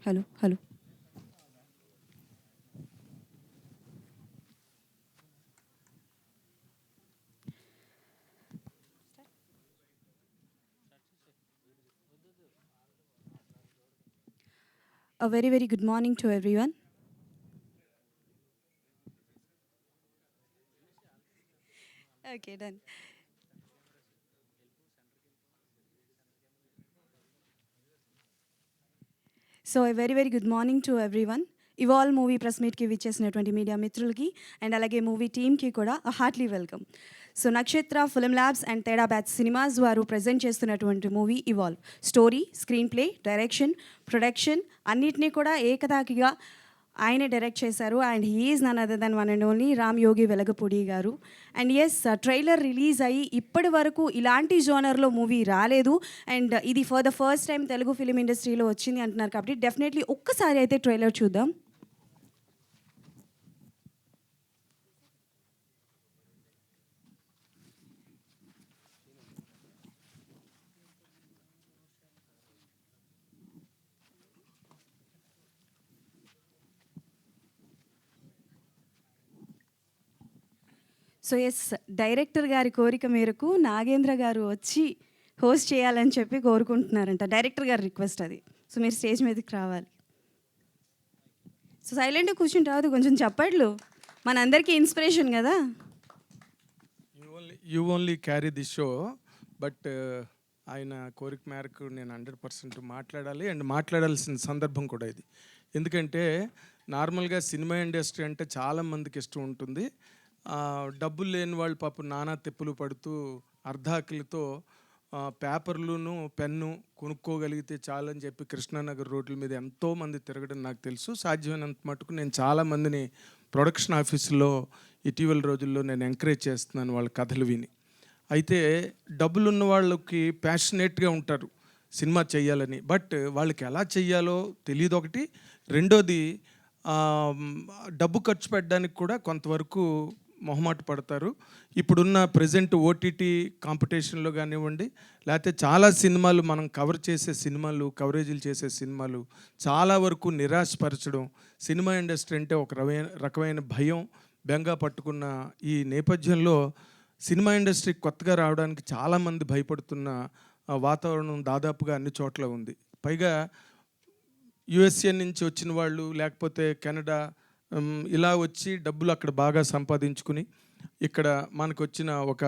Hello. A very, very good morning to everyone. Okay, done. So a very, very good morning to everyone. ఇవాల్ movie press మీట్కి విచ్చేసినటువంటి media మిత్రులకి and అలాగే movie టీమ్కి కూడా heartly welcome. So Nakshatra film labs and Theda batch cinemas వారు present చేస్తున్నటువంటి movie evolve. Story, screenplay, direction, production అన్నిటినీ కూడా ఏకతాకిగా ఆయనే డైరెక్ట్ చేశారు. And he is none other than one and only Ram Yogi Velagapudi garu. And yes, trailer release అయ్యి ఇప్పటి వరకు ఇలాంటి జోనర్లో మూవీ రాలేదు. అండ్ ఇది for the first time Telugu film ఇండస్ట్రీలో వచ్చింది అంటున్నారు కాబట్టి డెఫినెట్లీ ఒక్కసారి అయితే ట్రైలర్ చూద్దాం. సో ఎస్, డైరెక్టర్ గారి కోరిక మేరకు నాగేంద్ర గారు వచ్చి హోస్ట్ చేయాలని చెప్పి కోరుకుంటున్నారంట. డైరెక్టర్ గారి రిక్వెస్ట్ అది. సో మీరు స్టేజ్ మీదకి రావాలి. సో సైలెంట్గా కూర్చుంటే రాదు, కొంచెం చెప్పట్లు, మనందరికీ ఇన్స్పిరేషన్ కదా. You only carry the show, but ఆయన కోరిక మేరకు నేను 100% మాట్లాడాలి అండ్ మాట్లాడాల్సిన సందర్భం కూడా ఇది. ఎందుకంటే నార్మల్గా సినిమా ఇండస్ట్రీ అంటే చాలామందికి ఇష్టం ఉంటుంది. డబ్బులు లేని వాళ్ళు పాపం నానా తెప్పులు పడుతూ అర్ధాకలితో పేపర్లును పెన్ను కొనుక్కోగలిగితే చాలని చెప్పి కృష్ణానగర్ రోడ్ల మీద ఎంతోమంది తిరగడం నాకు తెలుసు. సాధ్యమైనంత మటుకు నేను చాలామందిని ప్రొడక్షన్ ఆఫీసులో ఇటీవల రోజుల్లో నేను ఎంకరేజ్ చేస్తున్నాను వాళ్ళ కథలు విని. అయితే డబ్బులు ఉన్న వాళ్ళకి ప్యాషనేట్గా ఉంటారు సినిమా చేయాలని, బట్ వాళ్ళకి ఎలా చెయ్యాలో తెలియదు ఒకటి. రెండోది, డబ్బు ఖర్చు పెట్టడానికి కూడా కొంతవరకు మొహమాట పడతారు. ఇప్పుడున్న ప్రజెంట్ ఓటీటీ కాంపిటీషన్లో కానివ్వండి, లేకపోతే చాలా సినిమాలు మనం కవరేజీలు చేసే సినిమాలు చాలా వరకు నిరాశపరచడం, సినిమా ఇండస్ట్రీ అంటే ఒక రకమైన భయం, బెంగ పట్టుకున్న ఈ నేపథ్యంలో సినిమా ఇండస్ట్రీ కొత్తగా రావడానికి చాలామంది భయపడుతున్న వాతావరణం దాదాపుగా అన్ని చోట్ల ఉంది. పైగా యుఎస్ఏ నుంచి వచ్చిన వాళ్ళు, లేకపోతే కెనడా ఇలా వచ్చి డబ్బులు అక్కడ బాగా సంపాదించుకుని ఇక్కడ మనకు వచ్చిన ఒక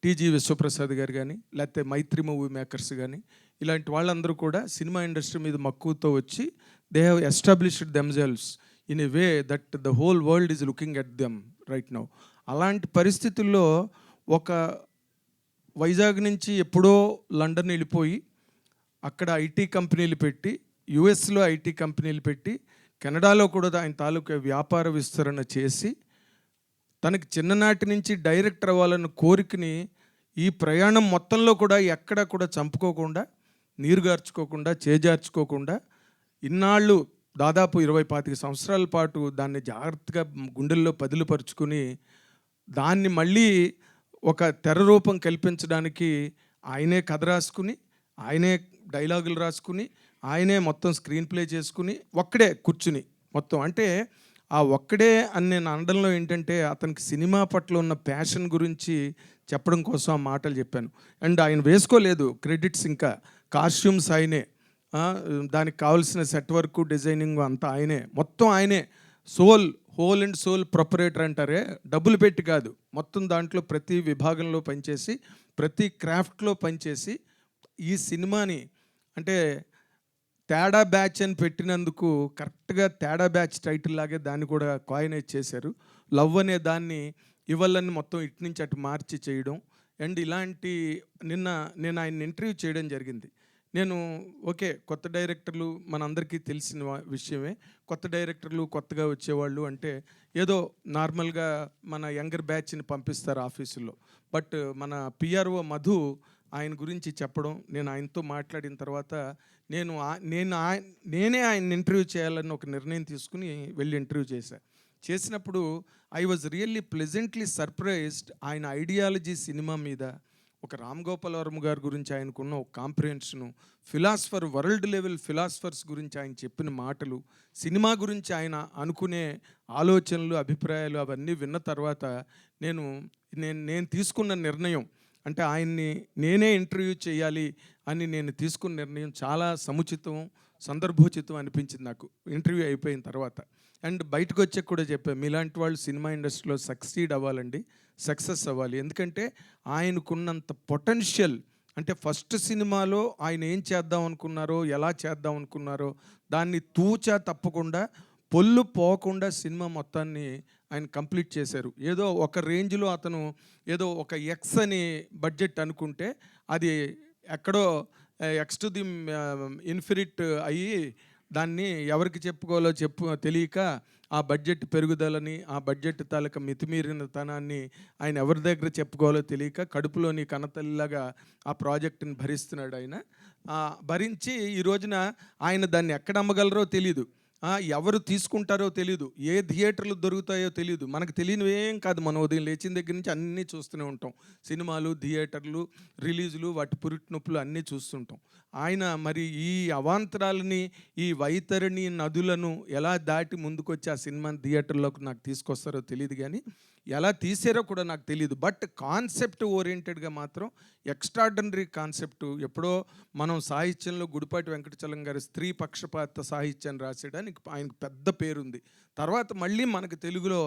టీజీ విశ్వప్రసాద్ గారు కానీ, లేకపోతే మైత్రి మూవీ మేకర్స్ కానీ, ఇలాంటి వాళ్ళందరూ కూడా సినిమా ఇండస్ట్రీ మీద మక్కువతో వచ్చి they have established themselves in a way that the whole world is looking at them right now. అలాంటి పరిస్థితుల్లో ఒక వైజాగ్ నుంచి ఎప్పుడో లండన్ వెళ్ళిపోయి అక్కడ ఐటీ కంపెనీలు పెట్టి, యుఎస్లో ఐటీ కంపెనీలు పెట్టి, కెనడాలో కూడా ఆయన తాలూకా వ్యాపార విస్తరణ చేసి తనకి చిన్ననాటి నుంచి డైరెక్టర్ అవ్వాలన్న కోరికని ఈ ప్రయాణం మొత్తంలో కూడా ఎక్కడా కూడా చంపుకోకుండా, నీరుగార్చుకోకుండా, చేజార్చుకోకుండా ఇన్నాళ్ళు దాదాపు 20-25 సంవత్సరాల పాటు దాన్ని జాగ్రత్తగా గుండెల్లో పదిలిపరుచుకుని దాన్ని మళ్ళీ ఒక తెర రూపం కల్పించడానికి ఆయనే కథ రాసుకుని, ఆయనే డైలాగులు రాసుకుని, ఆయనే మొత్తం స్క్రీన్ ప్లే చేసుకుని ఒక్కడే కూర్చుని మొత్తం, అంటే ఆ ఒక్కడే అని నేను అనడంలో ఏంటంటే అతనికి సినిమా పట్ల ఉన్న ప్యాషన్ గురించి చెప్పడం కోసం ఆ మాటలు చెప్పాను. అండ్ ఆయన వేసుకోలేదు క్రెడిట్స్, ఇంకా కాస్ట్యూమ్స్ ఆయనే, దానికి కావాల్సిన సెట్ వర్క్, డిజైనింగ్ అంతా ఆయనే, మొత్తం ఆయనే. హోల్ అండ్ సోల్ ప్రొపరేటర్ అంటారే, డబ్బులు పెట్టి కాదు, మొత్తం దాంట్లో ప్రతి విభాగంలో పనిచేసి, ప్రతి క్రాఫ్ట్లో పనిచేసి ఈ సినిమాని అంటే తేడా బ్యాచ్ అని పెట్టినందుకు కరెక్ట్గా తేడా బ్యాచ్ టైటిల్ లాగే దాన్ని కూడా కాయినేజ్ చేశారు. లవ్ అనే దాన్ని ఇవ్వాలని మొత్తం ఇటు నుంచి అటు మార్చి చేయడం. అండ్ ఇలాంటి నేను ఆయన ఇంటర్వ్యూ చేయడం జరిగింది. నేను ఓకే, కొత్త డైరెక్టర్లు మనందరికీ తెలిసిన విషయమే. కొత్త డైరెక్టర్లు కొత్తగా వచ్చేవాళ్ళు అంటే ఏదో నార్మల్గా మన యంగర్ బ్యాచ్ని పంపిస్తారు ఆఫీసుల్లో. బట్ మన పిఆర్ఓ మధు ఆయన గురించి చెప్పడం, నేను ఆయనతో మాట్లాడిన తర్వాత నేనే ఆయన ఇంటర్వ్యూ చేయాలని ఒక నిర్ణయం తీసుకుని వెళ్ళి ఇంటర్వ్యూ చేసినప్పుడు I was really pleasantly surprised. ఆయన ఐడియాలజీ సినిమా మీద, ఒక రామ్ గోపాల్ వర్మ గారి గురించి ఆయనకున్న ఒక కాంప్రిహెన్షను, ఫిలాసఫర్, వరల్డ్ లెవెల్ ఫిలాసఫర్స్ గురించి ఆయన చెప్పిన మాటలు, సినిమా గురించి ఆయన అనుకునే ఆలోచనలు, అభిప్రాయాలు అవన్నీ విన్న తర్వాత నేను నేను తీసుకున్న నిర్ణయం, అంటే ఆయన్ని నేనే ఇంటర్వ్యూ చేయాలి అని నేను తీసుకున్న నిర్ణయం చాలా సముచితం, సందర్భోచితం అనిపించింది నాకు ఇంటర్వ్యూ అయిపోయిన తర్వాత. అండ్ బయటకు వచ్చాక కూడా చెప్పాను, మీలాంటి వాళ్ళు సినిమా ఇండస్ట్రీలో సక్సీడ్ అవ్వాలండి, సక్సెస్ అవ్వాలి. ఎందుకంటే ఆయనకున్నంత పొటెన్షియల్, అంటే ఫస్ట్ సినిమాలో ఆయన ఏం చేద్దాం అనుకున్నారో, ఎలా చేద్దాం అనుకున్నారో దాన్ని తూచా తప్పకుండా, పొల్లు పోకుండా సినిమా మొత్తాన్ని ఆయన కంప్లీట్ చేశారు. ఏదో ఒక రేంజ్లో అతను ఏదో ఒక ఎక్స్ అని బడ్జెట్ అనుకుంటే అది ఎక్కడో ఎక్స్ టు ది ఇన్ఫినిట్ అయ్యి దాన్ని ఎవరికి చెప్పుకోవాలో తెలియక ఆ బడ్జెట్ పెరుగుదలని, ఆ బడ్జెట్ తాలూకా మితిమీరిన తనాన్ని ఆయన ఎవరి దగ్గర చెప్పుకోవాలో తెలియక కడుపులోని కన్నతల్లిలాగా ఆ ప్రాజెక్టుని భరిస్తున్నాడు ఆయన. భరించి ఈ రోజున ఆయన దాన్ని ఎక్కడ అమ్మగలరో తెలీదు, ఎవరు తీసుకుంటారో తెలీదు, ఏ థియేటర్లు దొరుకుతాయో తెలీదు. మనకు తెలియనివి ఏం కాదు, మనం ఉదయం లేచిన దగ్గర నుంచి అన్నీ చూస్తూనే ఉంటాం. సినిమాలు, థియేటర్లు, రిలీజులు, వాటి పురిటి నొప్పులు అన్నీ చూస్తుంటాం. ఆయన మరి ఈ అవాంతరాలని, ఈ వైతరిణి నదులను ఎలా దాటి ముందుకొచ్చి ఆ సినిమాని థియేటర్లోకి నాకు తీసుకొస్తారో తెలియదు, కానీ ఎలా తీసారో కూడా నాకు తెలియదు. బట్ కాన్సెప్ట్ ఓరియంటెడ్గా మాత్రం ఎక్స్ట్రాడనరీ కాన్సెప్ట్. ఎప్పుడో మనం సాహిత్యంలో గుడిపాటి వెంకటచలం గారి స్త్రీ పక్షపాత సాహిత్యాన్ని రాసేయడానికి ఆయనకు పెద్ద పేరుంది. తర్వాత మళ్ళీ మనకు తెలుగులో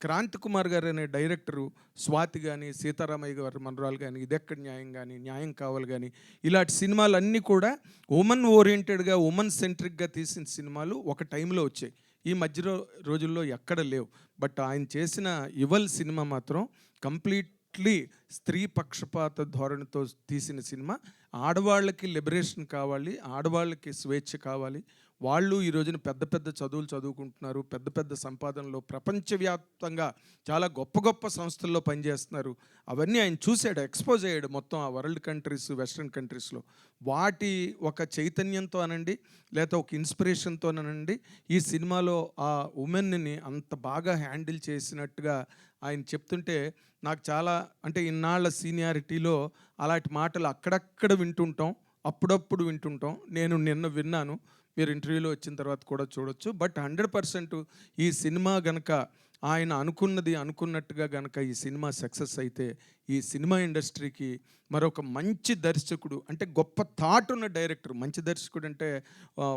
క్రాంతి కుమార్ గారు అనే డైరెక్టరు, స్వాతి కానీ, సీతారామయ్య గారి మనరాలు కానీ, ఇదెక్కడ న్యాయం కానీ, న్యాయం కావాలి కానీ, ఇలాంటి సినిమాలన్నీ కూడా ఉమెన్ ఓరియంటెడ్గా, ఉమెన్ సెంట్రిక్గా తీసిన సినిమాలు ఒక టైంలో వచ్చాయి. ఈ మధ్య రోజుల్లో ఎక్కడ లేవు. బట్ ఆయన చేసిన యువల్ సినిమా మాత్రం కంప్లీట్లీ స్త్రీ పక్షపాత ధోరణితో తీసిన సినిమా. ఆడవాళ్ళకి లిబరేషన్ కావాలి, ఆడవాళ్ళకి స్వేచ్ఛ కావాలి. వాళ్ళు ఈ రోజున పెద్ద పెద్ద చదువులు చదువుకుంటున్నారు, పెద్ద పెద్ద సంపాదనలో ప్రపంచవ్యాప్తంగా చాలా గొప్ప గొప్ప సంస్థల్లో పనిచేస్తున్నారు. అవన్నీ ఆయన చూశాడు, ఎక్స్పోజ్ అయ్యాడు మొత్తం ఆ వరల్డ్ కంట్రీస్, వెస్ట్రన్ కంట్రీస్లో. వాటి ఒక చైతన్యంతో అనండి, లేకపోతే ఒక ఇన్స్పిరేషన్తో అనండి, ఈ సినిమాలో ఆ ఉమెన్ని అంత బాగా హ్యాండిల్ చేసినట్టుగా ఆయన చెప్తుంటే నాకు చాలా, అంటే ఇన్నాళ్ళ సీనియారిటీలో అలాంటి మాటలు అక్కడక్కడ వింటుంటాం, అప్పుడప్పుడు వింటుంటాం. నేను నిన్న విన్నాను, మీరు ఇంటర్వ్యూలో వచ్చిన తర్వాత కూడా చూడొచ్చు. బట్ 100% ఈ సినిమా గనక ఆయన అనుకున్నట్టుగా గనక ఈ సినిమా సక్సెస్ అయితే ఈ సినిమా ఇండస్ట్రీకి మరొక మంచి దర్శకుడు, అంటే గొప్ప థాట్ ఉన్న డైరెక్టర్. మంచి దర్శకుడు అంటే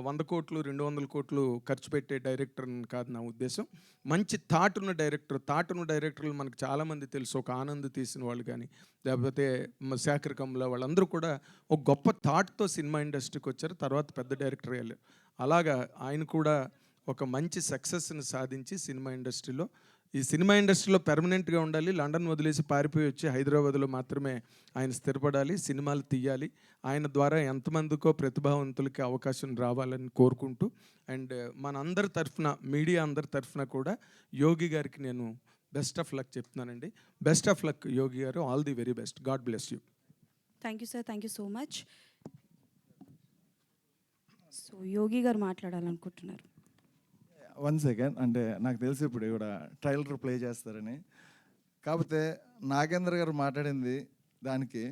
100 కోట్లు 200 కోట్లు ఖర్చు పెట్టే డైరెక్టర్ కాదు నా ఉద్దేశం. మంచి థాట్ ఉన్న డైరెక్టర్లు మనకు చాలామంది తెలుసు. ఒక ఆనంద్ తీసిన వాళ్ళు కానీ, లేకపోతే శేఖర్ కమ్ల, వాళ్ళందరూ కూడా ఒక గొప్ప థాట్తో సినిమా ఇండస్ట్రీకి వచ్చారు, తర్వాత పెద్ద డైరెక్టర్ అయ్యారు. అలాగా ఆయన కూడా ఒక మంచి సక్సెస్ని సాధించి ఈ సినిమా ఇండస్ట్రీలో పెర్మనెంట్గా ఉండాలి. లండన్ వదిలేసి పారిపోయి వచ్చి హైదరాబాద్లో మాత్రమే ఆయన స్థిరపడాలి, సినిమాలు తీయాలి. ఆయన ద్వారా ఎంతమందికో ప్రతిభావంతులకి అవకాశం రావాలని కోరుకుంటూ, అండ్ మనందరి తరఫున, మీడియా అందరి తరఫున కూడా యోగి గారికి నేను బెస్ట్ ఆఫ్ లక్ చెప్తున్నానండి. Best of luck Yogi garu, all the very best. God bless you. Thank you sir, thank you so much. So Yogi garu మాట్లాడాలనుకుంటున్నారు. 1 సెకండ్, అంటే నాకు తెలిసి ఇప్పుడు కూడా ట్రైలర్ ప్లే చేస్తారని. కాకపోతే నాగేంద్ర గారు మాట్లాడింది దానికి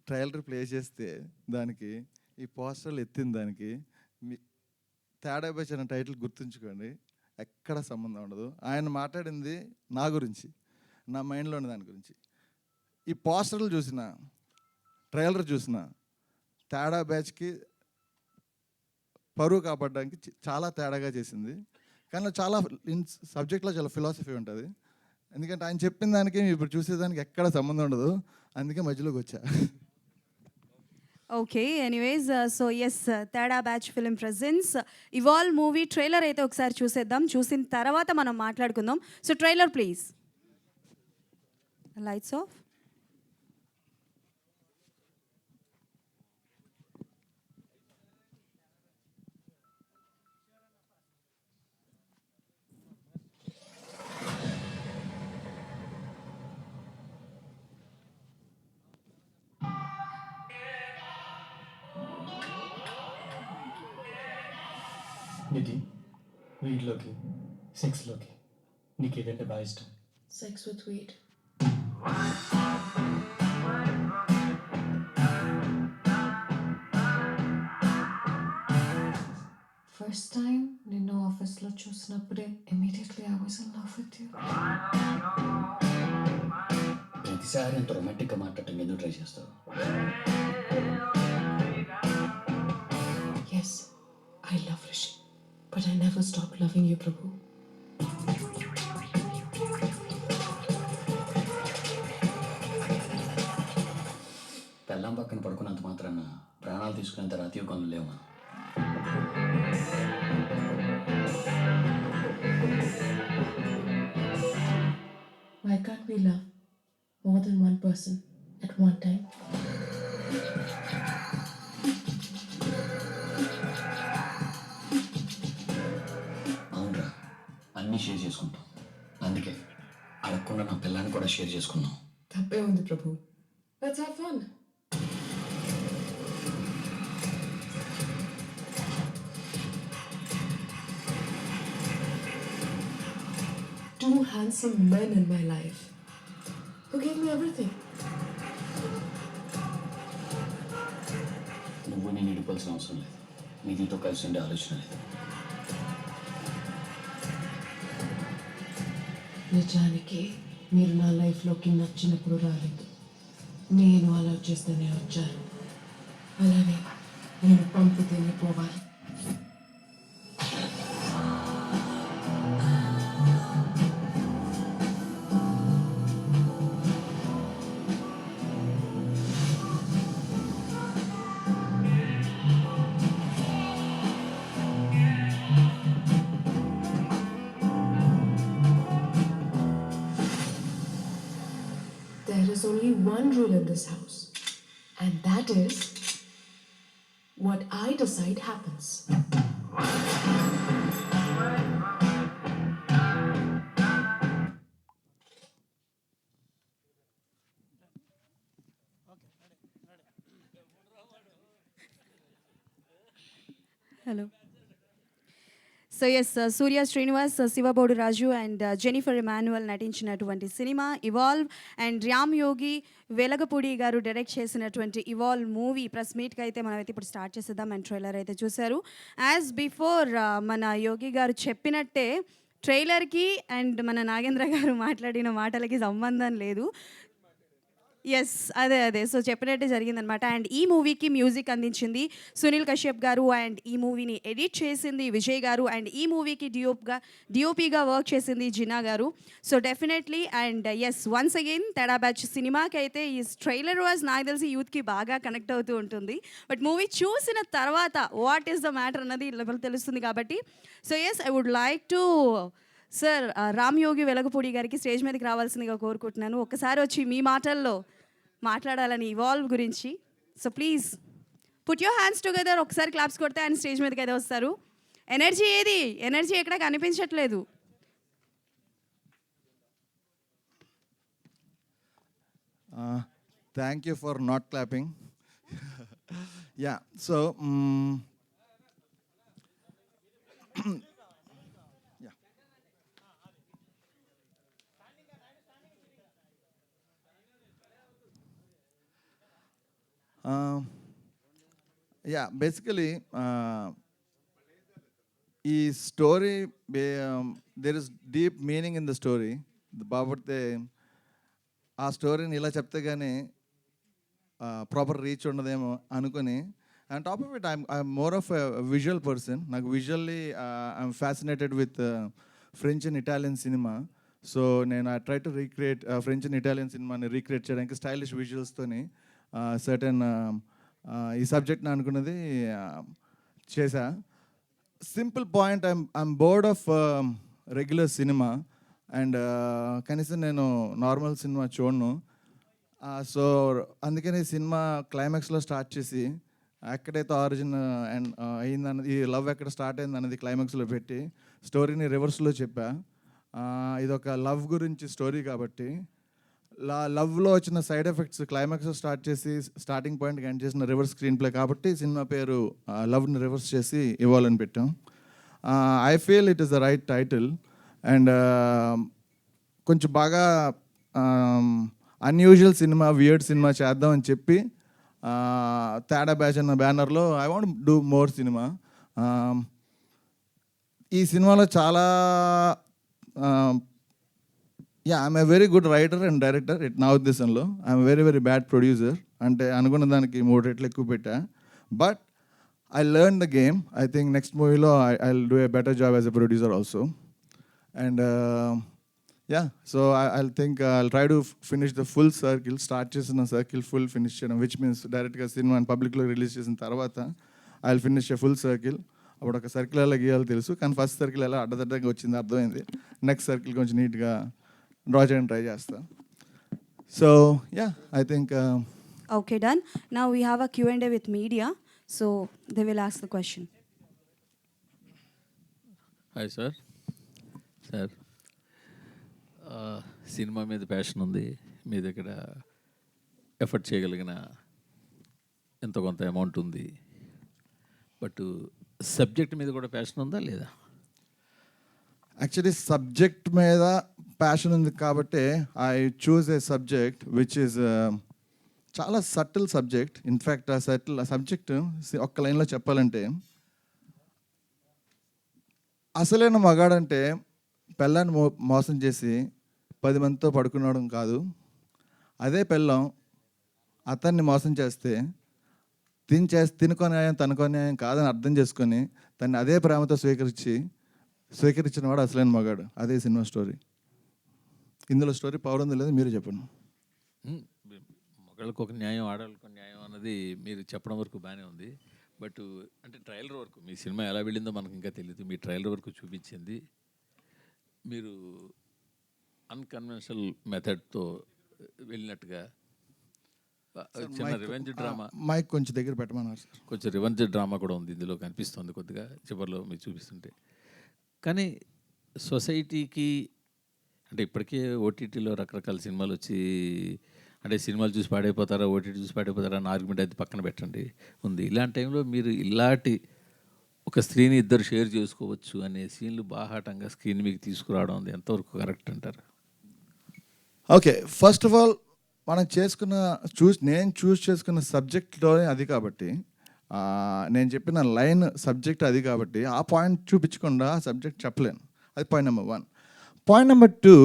ట్రైలర్ ప్లే చేస్తే దానికి ఈ పోస్టర్లు ఎత్తిన దానికి మీ తేడా బ్యాచ్ అనే టైటిల్ గుర్తుంచుకోండి, ఎక్కడ సంబంధం ఉండదు. ఆయన మాట్లాడింది నా గురించి, నా మైండ్లో ఉన్న దాని గురించి. ఈ పోస్టర్లు చూసిన, ట్రైలర్ చూసిన, తేడా బ్యాచ్కి పరువు కాపాడడానికి చాలా తేడాగా చేసింది. కానీ చాలా సబ్జెక్ట్లో చాలా ఫిలాసఫీ ఉంటుంది. ఎందుకంటే ఆయన చెప్పిన దానికి ఇప్పుడు చూసేదానికి ఎక్కడ సంబంధం ఉండదు, అందుకే మధ్యలోకి వచ్చా. Okay, anyways, so yes, Theda batch film presents evolve movie trailer అయితే ఒకసారి చూసేద్దాం. చూసిన తర్వాత మనం మాట్లాడుకుందాం. So trailer please. Lights off. Nidhi, వీటిలోకి సెక్స్లోకి నీకు ఏదంటే బాగా ఇష్టం? Sex with weed. First time నిన్ను ఆఫీస్లో చూసినప్పుడే immediately I was in love with you. ప్రతిసారి అంత రొమాంటిక్గా మాట్లాడటం ఎందుకు ట్రై చేస్తావు? Yes, I love Rishi, but I never stop loving you Prabhu. పెళ్ళాం పక్కన పడుకున్నంత మాత్రాన ప్రాణాలు తీసుకునేంత రాతీయుగంలో లేవా? Why can't we love more than one person at one time? అవునరా, అన్నీ షేర్ చేసుకుంటాం. అందుకే అడగకుండా నా పిల్లాన్ని కూడా షేర్ చేసుకున్నాం. తప్పే ఉంది ప్రభు. Let's have fun. Two handsome men in my life who gave me everything. నువ్వు నేను ఇడిపోవాల్సిన అవసరం లేదు. నీతో కలిసి ఉండే ఆలోచన లేదు. నిజానికి మీరు నా లైఫ్లోకి నచ్చినప్పుడు రాలేదు, నేను అలా చేస్తేనే వచ్చారు. అలానే నేను పంపితేనే పోవాలి. There is only one rule in this house, and that is what I decide happens. Hello. So yes Surya Srinivas, Shivabodu Raju and Jennifer Emmanuel నటించినటువంటి cinema evolve and Ram Yogi Velagapudi garu direct చేసినటువంటి ఇవాల్వ్ మూవీ ప్రెస్ మీట్కి అయితే మనమైతే ఇప్పుడు స్టార్ట్ చేసేద్దాం. అండ్ ట్రైలర్ అయితే చూశారు. As before మన యోగి గారు చెప్పినట్టే ట్రైలర్కి అండ్ మన నాగేంద్ర గారు మాట్లాడిన మాటలకి సంబంధం లేదు. ఎస్, అదే సో చెప్పినట్టే జరిగిందనమాట. అండ్ ఈ మూవీకి మ్యూజిక్ అందించింది సునీల్ కశ్యప్ గారు, అండ్ ఈ మూవీని ఎడిట్ చేసింది విజయ్ గారు, అండ్ ఈ మూవీకి డిఓపిగా వర్క్ చేసింది జిన్నా గారు. So definitely and yes once again తేడా బ్యాచ్ సినిమాకి అయితే ఈ ట్రైలర్ వాజ్ నాకు తెలిసి యూత్కి బాగా కనెక్ట్ అవుతూ ఉంటుంది. బట్ మూవీ చూసిన తర్వాత వాట్ ఈస్ ద మ్యాటర్ అన్నది తెలుస్తుంది కాబట్టి. So yes, I would like to sir Ram Yogi Velagapudi గారికి స్టేజ్ మీదకి రావాల్సిందిగా కోరుకుంటున్నాను. ఒక్కసారి వచ్చి మీ మాటల్లో మాట్లాడాలని ఇవాల్వ్ గురించి. So please put your hands together. ఒకసారి క్లాప్స్ కొడితే ఆయన స్టేజ్ మీదకి అయితే వస్తారు. ఎనర్జీ ఏది? ఎనర్జీ ఎక్కడ కనిపించట్లేదు. Thank you for not clapping. Yeah, so basically ఈ story there is deep meaning in the story. బాబడితే ఆ స్టోరీని ఇలా చెప్తే కానీ ప్రాపర్ రీచ్ ఉండదేమో అనుకుని, and top of it I'm more of visual person. నాకు visually I'm fascinated with French and Italian cinema. So నేను I try to recreate French and Italian సినిమాని రీక్రియేట్ చేయడానికి స్టైలిష్ విజువల్స్తోని సర్టెన్ ఈ సబ్జెక్ట్ని అనుకున్నది చేశా. Simple point, I'm board of regular cinema and కనీసం నేను నార్మల్ సినిమా చూడను. సో అందుకని సినిమా క్లైమాక్స్లో స్టార్ట్ చేసి ఎక్కడైతే ఆరిజిన్ అండ్ అయిందన్నది, ఈ లవ్ ఎక్కడ స్టార్ట్ అయింది అన్నది క్లైమాక్స్లో పెట్టి స్టోరీని రివర్స్లో చెప్పా. ఇదొక లవ్ గురించి స్టోరీ కాబట్టి లవ్లో వచ్చిన సైడ్ ఎఫెక్ట్స్ క్లైమాక్స్లో స్టార్ట్ చేసి స్టార్టింగ్ పాయింట్కి ఎండ్ చేసిన రివర్స్ స్క్రీన్ ప్లే కాబట్టి సినిమా పేరు లవ్ని రివర్స్ చేసి ఇవ్వాలని పెట్టాం. I feel it is the right title. And కొంచెం బాగా అన్యూజువల్ సినిమా, వియర్డ్ సినిమా చేద్దామని చెప్పి తేడా బ్యాచ్ అన్న బ్యానర్లో I want do more cinema. ఈ సినిమాలో చాలా I'm a very good writer and director నా ఉద్దేశంలో. I'm very very bad producer, అంటే అనుకున్న దానికి 3 రెట్లు ఎక్కువ పెట్టా. But I learn the game. I think next మూవీలో I will do a better job as a producer also. And so I think I'll try to finish the full circle. Start చేసిన circle full finish చేయడం, which means డైరెక్ట్గా cinema పబ్లిక్లో release చేసిన తర్వాత I will finish a full circle. అప్పుడు ఒక circle ఎలా గీయాలో తెలుసు, కానీ ఫస్ట్ సర్కిల్ ఎలా అడ్డదడ్డగా వచ్చింది అర్థమైంది. నెక్స్ట్ సర్కిల్ కొంచెం నీట్గా డ్రా చేయడానికి ట్రై చేస్తా. So I think Okay, done. Now we have a Q&A with media. So they will ask the question. Hi sir. Cinema మీద ప్యాషన్ ఉంది, మీ దగ్గర ఎఫర్ట్ చేయగలిగిన ఎంతో కొంత అమౌంట్ ఉంది, బట్ సబ్జెక్ట్ మీద కూడా ప్యాషన్ ఉందా లేదా? యాక్చువల్లీ సబ్జెక్ట్ మీద ప్యాషన్ ఉంది కాబట్టి I choose A subject which is చాలా సటిల్ సబ్జెక్ట్. ఇన్ఫ్యాక్ట్ ఆ సబ్జెక్ట్ ఒక్క లైన్లో చెప్పాలంటే, అసలైన మగాడంటే పెళ్ళాన్ని మోసం చేసి 10 మందితో పడుకునడం కాదు. అదే పెళ్ళం అతన్ని మోసం చేస్తే తినుకో న్యాయం తనుకో న్యాయం కాదని అర్థం చేసుకొని తన్ని అదే ప్రేమతో స్వీకరించిన వాడు అసలైన మగాడు. అదే సినిమా స్టోరీ. ఇందులో స్టోరీ పవర్ ఉంది లేదు, మీరు చెప్పండి. మగాళ్ళకు ఒక న్యాయం, ఆడవాళ్ళకు ఒక న్యాయం అన్నది మీరు చెప్పడం వరకు బాగానే ఉంది. బట్ అంటే ట్రైలర్ వరకు మీ సినిమా ఎలా వెళ్ళిందో మనకు ఇంకా తెలియదు. మీ ట్రైలర్ వరకు చూపించింది మీరు అన్కన్వెన్షనల్ మెథడ్తో వెళ్ళినట్టుగా చిన్న రివెంజ్ డ్రామా. మైక్ కొంచెం దగ్గర పెట్టమన్నారు సార్. కొంచెం రివెంజ్ డ్రామా కూడా ఉంది ఇందులో, కనిపిస్తుంది కొద్దిగా చివరిలో మీరు చూపిస్తుంటే. కానీ సొసైటీకి అంటే ఇప్పటికే ఓటీటీలో రకరకాల సినిమాలు వచ్చి, అంటే సినిమాలు చూసి పాడైపోతారా, ఓటీటీ చూసి పాడైపోతారా అని ఆర్గ్యుమెంట్ అయితే పక్కన పెట్టండి ఉంది. ఇలాంటి టైంలో మీరు ఇలాంటి ఒక స్త్రీని ఇద్దరు షేర్ చేసుకోవచ్చు అనే సీన్లు బాహాటంగా స్క్రీన్ మీకు తీసుకురావడం అది ఎంతవరకు కరెక్ట్ అంటారు? ఓకే, ఫస్ట్ ఆఫ్ ఆల్ మనం నేను చూస్ చేసుకున్న సబ్జెక్ట్లోనే అది కాబట్టి, నేను చెప్పిన లైన్ సబ్జెక్ట్ అది కాబట్టి ఆ పాయింట్ చూపించకుండా ఆ సబ్జెక్ట్ చెప్పలేను. అది పాయింట్ నెంబర్ 1. పాయింట్ నెంబర్ 2,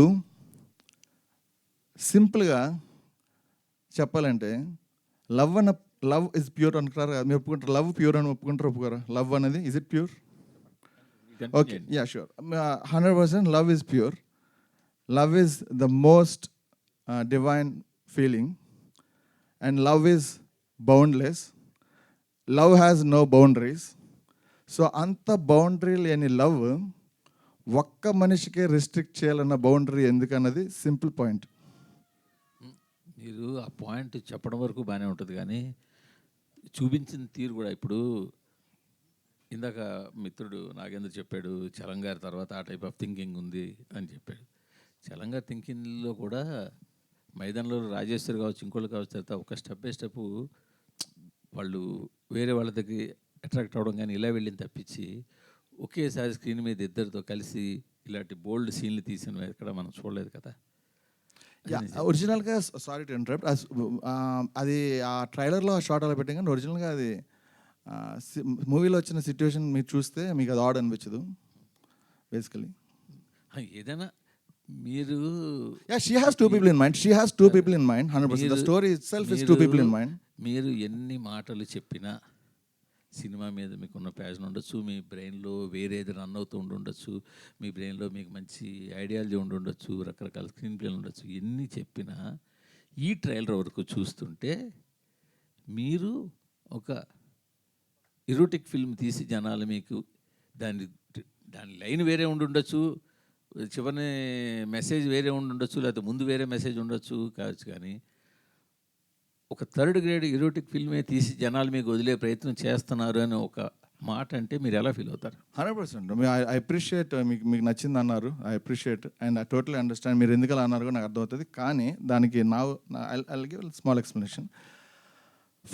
సింపుల్గా చెప్పాలంటే లవ్ ఇస్ ప్యూర్ అనుకుంటారు కదా, మీరు ఒప్పుకుంటారు? లవ్ ప్యూర్ అని ఒప్పుకోరా? లవ్ అనేది is it pure? Okay, sure, 100% love is pure. Love is the most divine feeling and love is boundless. Love has no boundaries. So అంత బౌండరీ లేని లవ్ ఒక్క మనిషికే రిస్ట్రిక్ట్ చేయాలన్న బౌండరీ ఎందుకన్నది సింపుల్ పాయింట్. మీరు ఆ పాయింట్ చెప్పడం వరకు బాగానే ఉంటుంది, కానీ చూపించిన తీరు కూడా. ఇప్పుడు ఇందాక మిత్రుడు నాగేంద్ర చెప్పాడు చలం గారి తర్వాత ఆ టైప్ ఆఫ్ థింకింగ్ ఉంది అని చెప్పాడు. చలం గారి థింకింగ్లో కూడా మైదానంలో రాజేశ్వరి కావచ్చు, ఇంకోళ్ళు కావచ్చు, తర్వాత ఒక స్టెప్ బై స్టెప్ వాళ్ళు వేరే వాళ్ళ దగ్గర అట్రాక్ట్ అవ్వడం కానీ ఇలా వెళ్ళింది తప్పించి ఒకేసారి స్క్రీన్ మీద ఇద్దరితో కలిసి ఇలాంటి బోల్డ్ సీన్లు తీసిన ఎక్కడ మనం చూడలేదు కదా. ఒరిజినల్గా సారీ టు ఇంటరప్ట్, అది ఆ ట్రైలర్లో ఆ షాట్ అలా పెట్టాం, కానీ ఒరిజినల్గా అది మూవీలో వచ్చిన సిచ్యువేషన్ మీరు చూస్తే మీకు అది ఆడ్ అనిపించదు బేసికలీ. ఏదైనా మీరు she has two people in mind. She has two people in mind. 100%. The story itself is two people in mind. మీరు ఎన్ని మాటలు చెప్పినా సినిమా మీద మీకున్న ప్యాషన్ ఉండొచ్చు, మీ బ్రెయిన్లో వేరేది రన్ అవుతూ ఉండొచ్చు, మీ బ్రెయిన్లో మీకు మంచి ఐడియాలజీ ఉండొచ్చు, రకరకాల స్క్రీన్ ప్లేలు ఉండొచ్చు. ఎన్ని చెప్పినా ఈ ట్రైలర్ వరకు చూస్తుంటే మీరు ఒక ఎరోటిక్ ఫిల్మ్ తీసి జనాలు మీకు దాని లైన్ వేరే ఉండొచ్చు, చివరి మెసేజ్ వేరే ఉండొచ్చు, లేకపోతే ముందు వేరే మెసేజ్ ఉండొచ్చు కావచ్చు, కానీ ఒక థర్డ్ గ్రేడ్ ఎరోటిక్ ఫిల్మే తీసి జనాలు మీకు వదిలే ప్రయత్నం చేస్తున్నారు అని ఒక మాట అంటే మీరు ఎలా ఫీల్ అవుతారు? 100%. ఐ అప్రిషియేట్, మీకు నచ్చింది అన్నారు, I appreciate and I totally understand మీరు ఎందుకు అలా అన్నారు కూడా నాకు అర్థమవుతుంది. కానీ దానికి I give small explanation.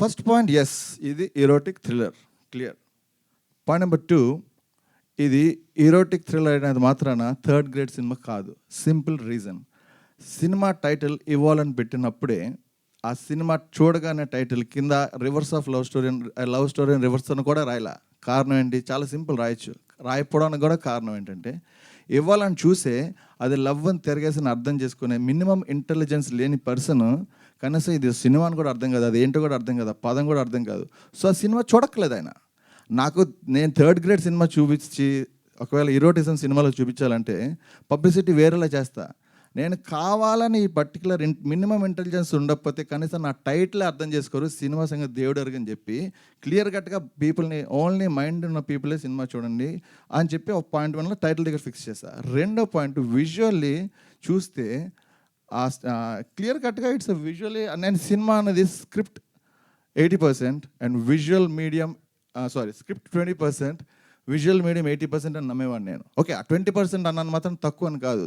First point, yes ఇది erotic thriller, clear. Point number 2, ఇది ఎరోటిక్ థ్రిల్లర్ అనేది మాత్రాన థర్డ్ గ్రేడ్ సినిమా కాదు. సింపుల్ రీజన్, సినిమా టైటిల్ ఇవ్వాలని పెట్టినప్పుడే ఆ సినిమా చూడగానే టైటిల్ కింద reverse of love story and reverse అని కూడా రాయలా. కారణం ఏంటి? చాలా సింపుల్, రాయొచ్చు. రాయకపోవడానికి కూడా కారణం ఏంటంటే ఇవ్వాలని చూసే అది లవ్ అని తిరగేసి అర్థం చేసుకునే మినిమం ఇంటెలిజెన్స్ లేని పర్సన్ కనీసం ఇది సినిమా అని కూడా అర్థం కాదు, అది ఏంటో కూడా అర్థం కాదు, ఆ పదం కూడా అర్థం కాదు. సో ఆ సినిమా చూడక్కలేదు ఆయన. నేను 3rd గ్రేడ్ సినిమా చూపించి ఒకవేళ ఈరోటిజం సినిమాలో చూపించాలంటే పబ్లిసిటీ వేరేలా చేస్తా. నేను కావాలని ఈ పర్టికులర్ మినిమం ఇంటెలిజెన్స్ ఉండకపోతే కనీసం నా టైటిల్ అర్థం చేసుకోరు, సినిమా సంగతి దేవుడు అరుగని చెప్పి క్లియర్ కట్గా పీపుల్ని ఓన్లీ మైండ్ ఉన్న పీపులే సినిమా చూడండి అని చెప్పి ఒక పాయింట్ 1లో టైటిల్ దగ్గర ఫిక్స్ చేస్తా. రెండో పాయింట్ విజువల్లీ చూస్తే క్లియర్ కట్గా ఇట్స్ విజువల్లీ. నేను సినిమా అనేది script 80% and visual medium script 20%, visual medium 80% అని నమ్మేవాడిని నేను. ఓకే, ఆ 20% అన్నాను మాత్రం తక్కువ అని కాదు.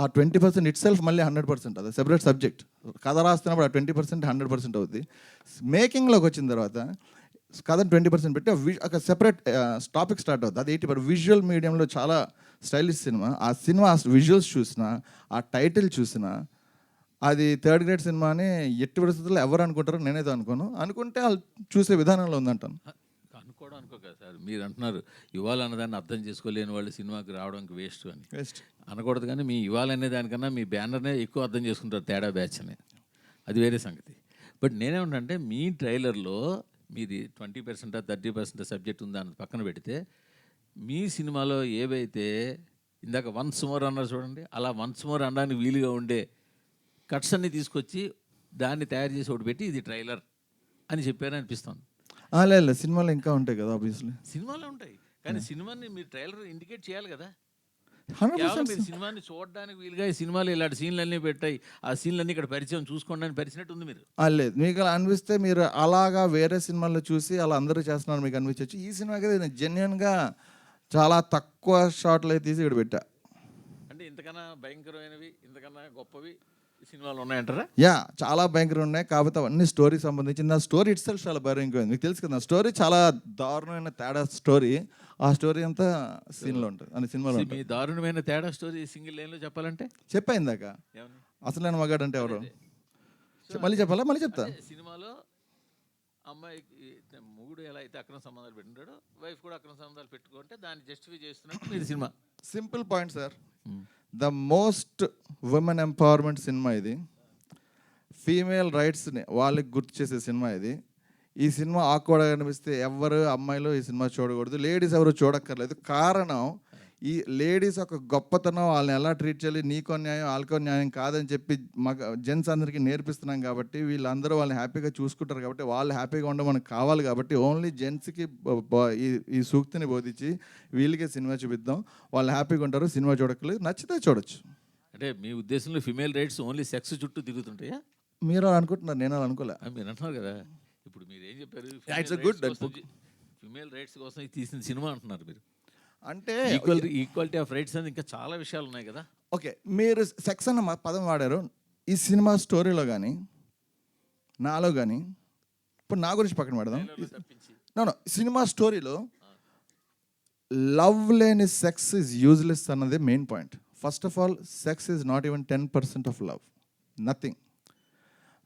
ఆ 20% ఇట్ సెల్ఫ్ మళ్ళీ 100%, అది సెపరేట్ సబ్జెక్ట్. కథ రాస్తున్నప్పుడు ఆ 20% 100% అవుద్ది. మేకింగ్లోకి వచ్చిన తర్వాత కథను 20% పెట్టి ఒక సెపరేట్ టాపిక్ స్టార్ట్ అవుతుంది, అది 80%. విజువల్ మీడియంలో చాలా స్టైలిష్ సినిమా. ఆ సినిమా విజువల్స్ చూసినా, ఆ టైటిల్ చూసినా అది 3rd గ్రేడ్ సినిమా అని ఎట్టి పరిస్థితుల్లో ఎవరు అనుకుంటారో నేనేదో అనుకుంటే వాళ్ళు చూసే విధానంలో ఉందంటాను. అనుకోవడం అనుకోక సార్, మీరు అంటున్నారు ఇవ్వాలన్నదాన్ని అర్థం చేసుకోలేని వాళ్ళు సినిమాకి రావడానికి వేస్ట్ అని. వేస్ట్ అనకూడదు, కానీ మీ ఇవ్వాలనే దానికన్నా మీ బ్యానర్నే ఎక్కువ అర్థం చేసుకుంటారు తేడా బ్యాచ్ అని, అది వేరే సంగతి. బట్ నేనేమంటే మీ ట్రైలర్లో మీది 20% 30% సబ్జెక్ట్ ఉందా అని పక్కన పెడితే మీ సినిమాలో ఏవైతే ఇందాక వన్స్ మోర్ అన్నారు చూడండి, అలా వన్స్ మోర్ అనడానికి వీలుగా ఉండే కట్స్ అన్ని తీసుకొచ్చి దాన్ని తయారు చేసి ఒకటి పెట్టి ఇది ట్రైలర్ అని చెప్పారని అనిపిస్తుంది. లేదు, సినిమాలో ఇంకా ఉంటాయి కదా ఆబ్వియస్లీ. సినిమాలో ఉంటాయి, కానీ సినిమాని మీరు ట్రైలర్ ఇండికేట్ చేయాలి కదా. 100% మీరు సినిమాని చూడడానికి వీలుగా ఈ సినిమాలో ఇలాంటి సీన్లన్నీ పెట్టాయి, ఆ సీన్లన్నీ ఇక్కడ పరిచయం చూసుకోండి అని పరిచినట్టు ఉంది మీరు. లేదు, మీకు అలా అనిపిస్తే మీరు అలాగా వేరే సినిమాల్లో చూసి అలా అందరూ చేస్తున్నారు మీకు అనిపించవచ్చు. ఈ సినిమాకి నేను జెన్యున్గా చాలా తక్కువ షాట్లు అయితే తీసి ఇక్కడ పెట్టా. అంటే ఇంతకన్నా భయంకరమైనవి, ఇంతకన్నా గొప్పవి సినిమాలు ఉన్నాయంటారా? చాలా భయంకరంగా ఉన్నాయి. కాకపోతే అవన్నీ స్టోరీకి సంబంధించి నా స్టోరీ ఇట్ సెల్ఫ్ చాలా భయంకరమైంది. మీకు తెలుసు కదా, నా స్టోరీ చాలా దారుణమైన తేడా స్టోరీ. ఆ స్టోరీ అంతా సీన్లో ఉంటుంది అని సినిమాలో ఉంటుంది. మీ దారుణమైన తేడా స్టోరీ సింగిల్ లైన్లో చెప్పాలంటే చెప్పాయిందాక ఏమని? అసలు నేను మగాడు అంటే ఎవరు మళ్ళీ చెప్పాలా? మళ్ళీ చెప్తా. సినిమాలో అమ్మాయికి మొగుడు ఎలా అయితే అక్రమ సంబంధాలు పెట్టుకుంటాడో వైఫ్ కూడా అక్రమ సంబంధాలు పెట్టుకుంటే దాన్ని జస్టిఫై చేస్తున్నట్టు మీరు cinema. Simple point sir, the most women empowerment cinema ఇది. ఫీమేల్ రైట్స్ని వాళ్ళకి గుర్తు చేసే సినిమా ఇది. ఈ సినిమా ఆక్వర్డ్గా అనిపిస్తే ఎవరు అమ్మాయిలు ఈ సినిమా చూడకూడదు, లేడీస్ ఎవరు చూడక్కర్లేదు. కారణం ఈ లేడీస్ ఒక గొప్పతనం, వాళ్ళని ఎలా ట్రీట్ చేయాలి, నీకో న్యాయం వాళ్ళకో న్యాయం కాదని చెప్పి జెంట్స్ అందరికీ నేర్పిస్తున్నాం కాబట్టి వీళ్ళందరూ వాళ్ళని హ్యాపీగా చూసుకుంటారు కాబట్టి వాళ్ళు హ్యాపీగా ఉండడం మనకు కావాలి కాబట్టి ఓన్లీ జెంట్స్కి ఈ సూక్తిని బోధించి వీళ్ళకే సినిమా చూపిద్దాం, వాళ్ళు హ్యాపీగా ఉంటారు, సినిమా చూడక్కర్లేదు, నచ్చితే చూడొచ్చు. అంటే మీ ఉద్దేశంలో ఫిమేల్ రైట్స్ ఓన్లీ సెక్స్ చుట్టూ తిరుగుతుంటాయా? మీరు అలా అనుకుంటున్నారు, నేను అలా అనుకోలే. మీరు అంటున్నారు కదా, ఇప్పుడు మీరు ఏం చెప్పారు, ఫిమేల్ రైట్స్ కోసం తీసిన సినిమా అంటున్నారు మీరు. అంటే ఈక్వాలిటీ ఆఫ్ రైట్స్ అని ఇంకా చాలా విషయాలు ఉన్నాయి కదా. ఓకే, మీరు సెక్స్ అన్న పదం వాడారు. ఈ సినిమా స్టోరీలో కానీ నాలో కానీ, ఇప్పుడు నా గురించి పక్కన పెడదాం. నో సినిమా స్టోరీలో లవ్ లేని సెక్స్ ఈజ్ యూజ్లెస్ అన్నది main point. First of all, sex is not even 10% of love, nothing.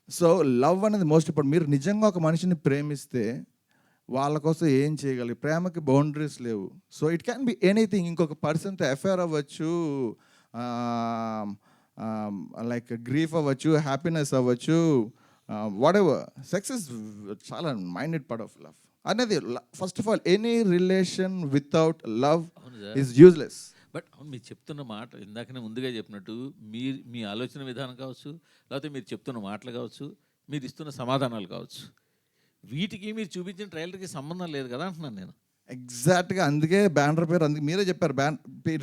So love అనేది మోస్ట్ ఇంపార్టెంట్. మీరు నిజంగా ఒక మనిషిని ప్రేమిస్తే వాళ్ళ కోసం ఏం చేయగలరు? ప్రేమకి బౌండరీస్ లేవు. So it can be anything. ఇంకొక పర్సన్తో అఫేర్ అవ్వచ్చు, లైక్ గ్రీఫ్ అవ్వచ్చు, హ్యాపీనెస్ అవ్వచ్చు, వాట్ ఎవర్. సెక్స్ ఇస్ చాలా మైండెడ్ పార్ట్ ఆఫ్ లవ్ అనేది. First of all, any relation without love is useless. But అవును, మీరు చెప్తున్న మాట ఇందాకనే ముందుగా చెప్పినట్టు మీ ఆలోచన విధానం కావచ్చు, లేకపోతే మీరు చెప్తున్న మాటలు కావచ్చు, మీరు ఇస్తున్న సమాధానాలు కావచ్చు, వీటికి మీరు చూపించిన ట్రైలర్కి సంబంధం లేదు కదా అంటున్నాను నేను. ఎగ్జాక్ట్గా అందుకే బ్యానర్ పేరు, అందుకే మీరే చెప్పారు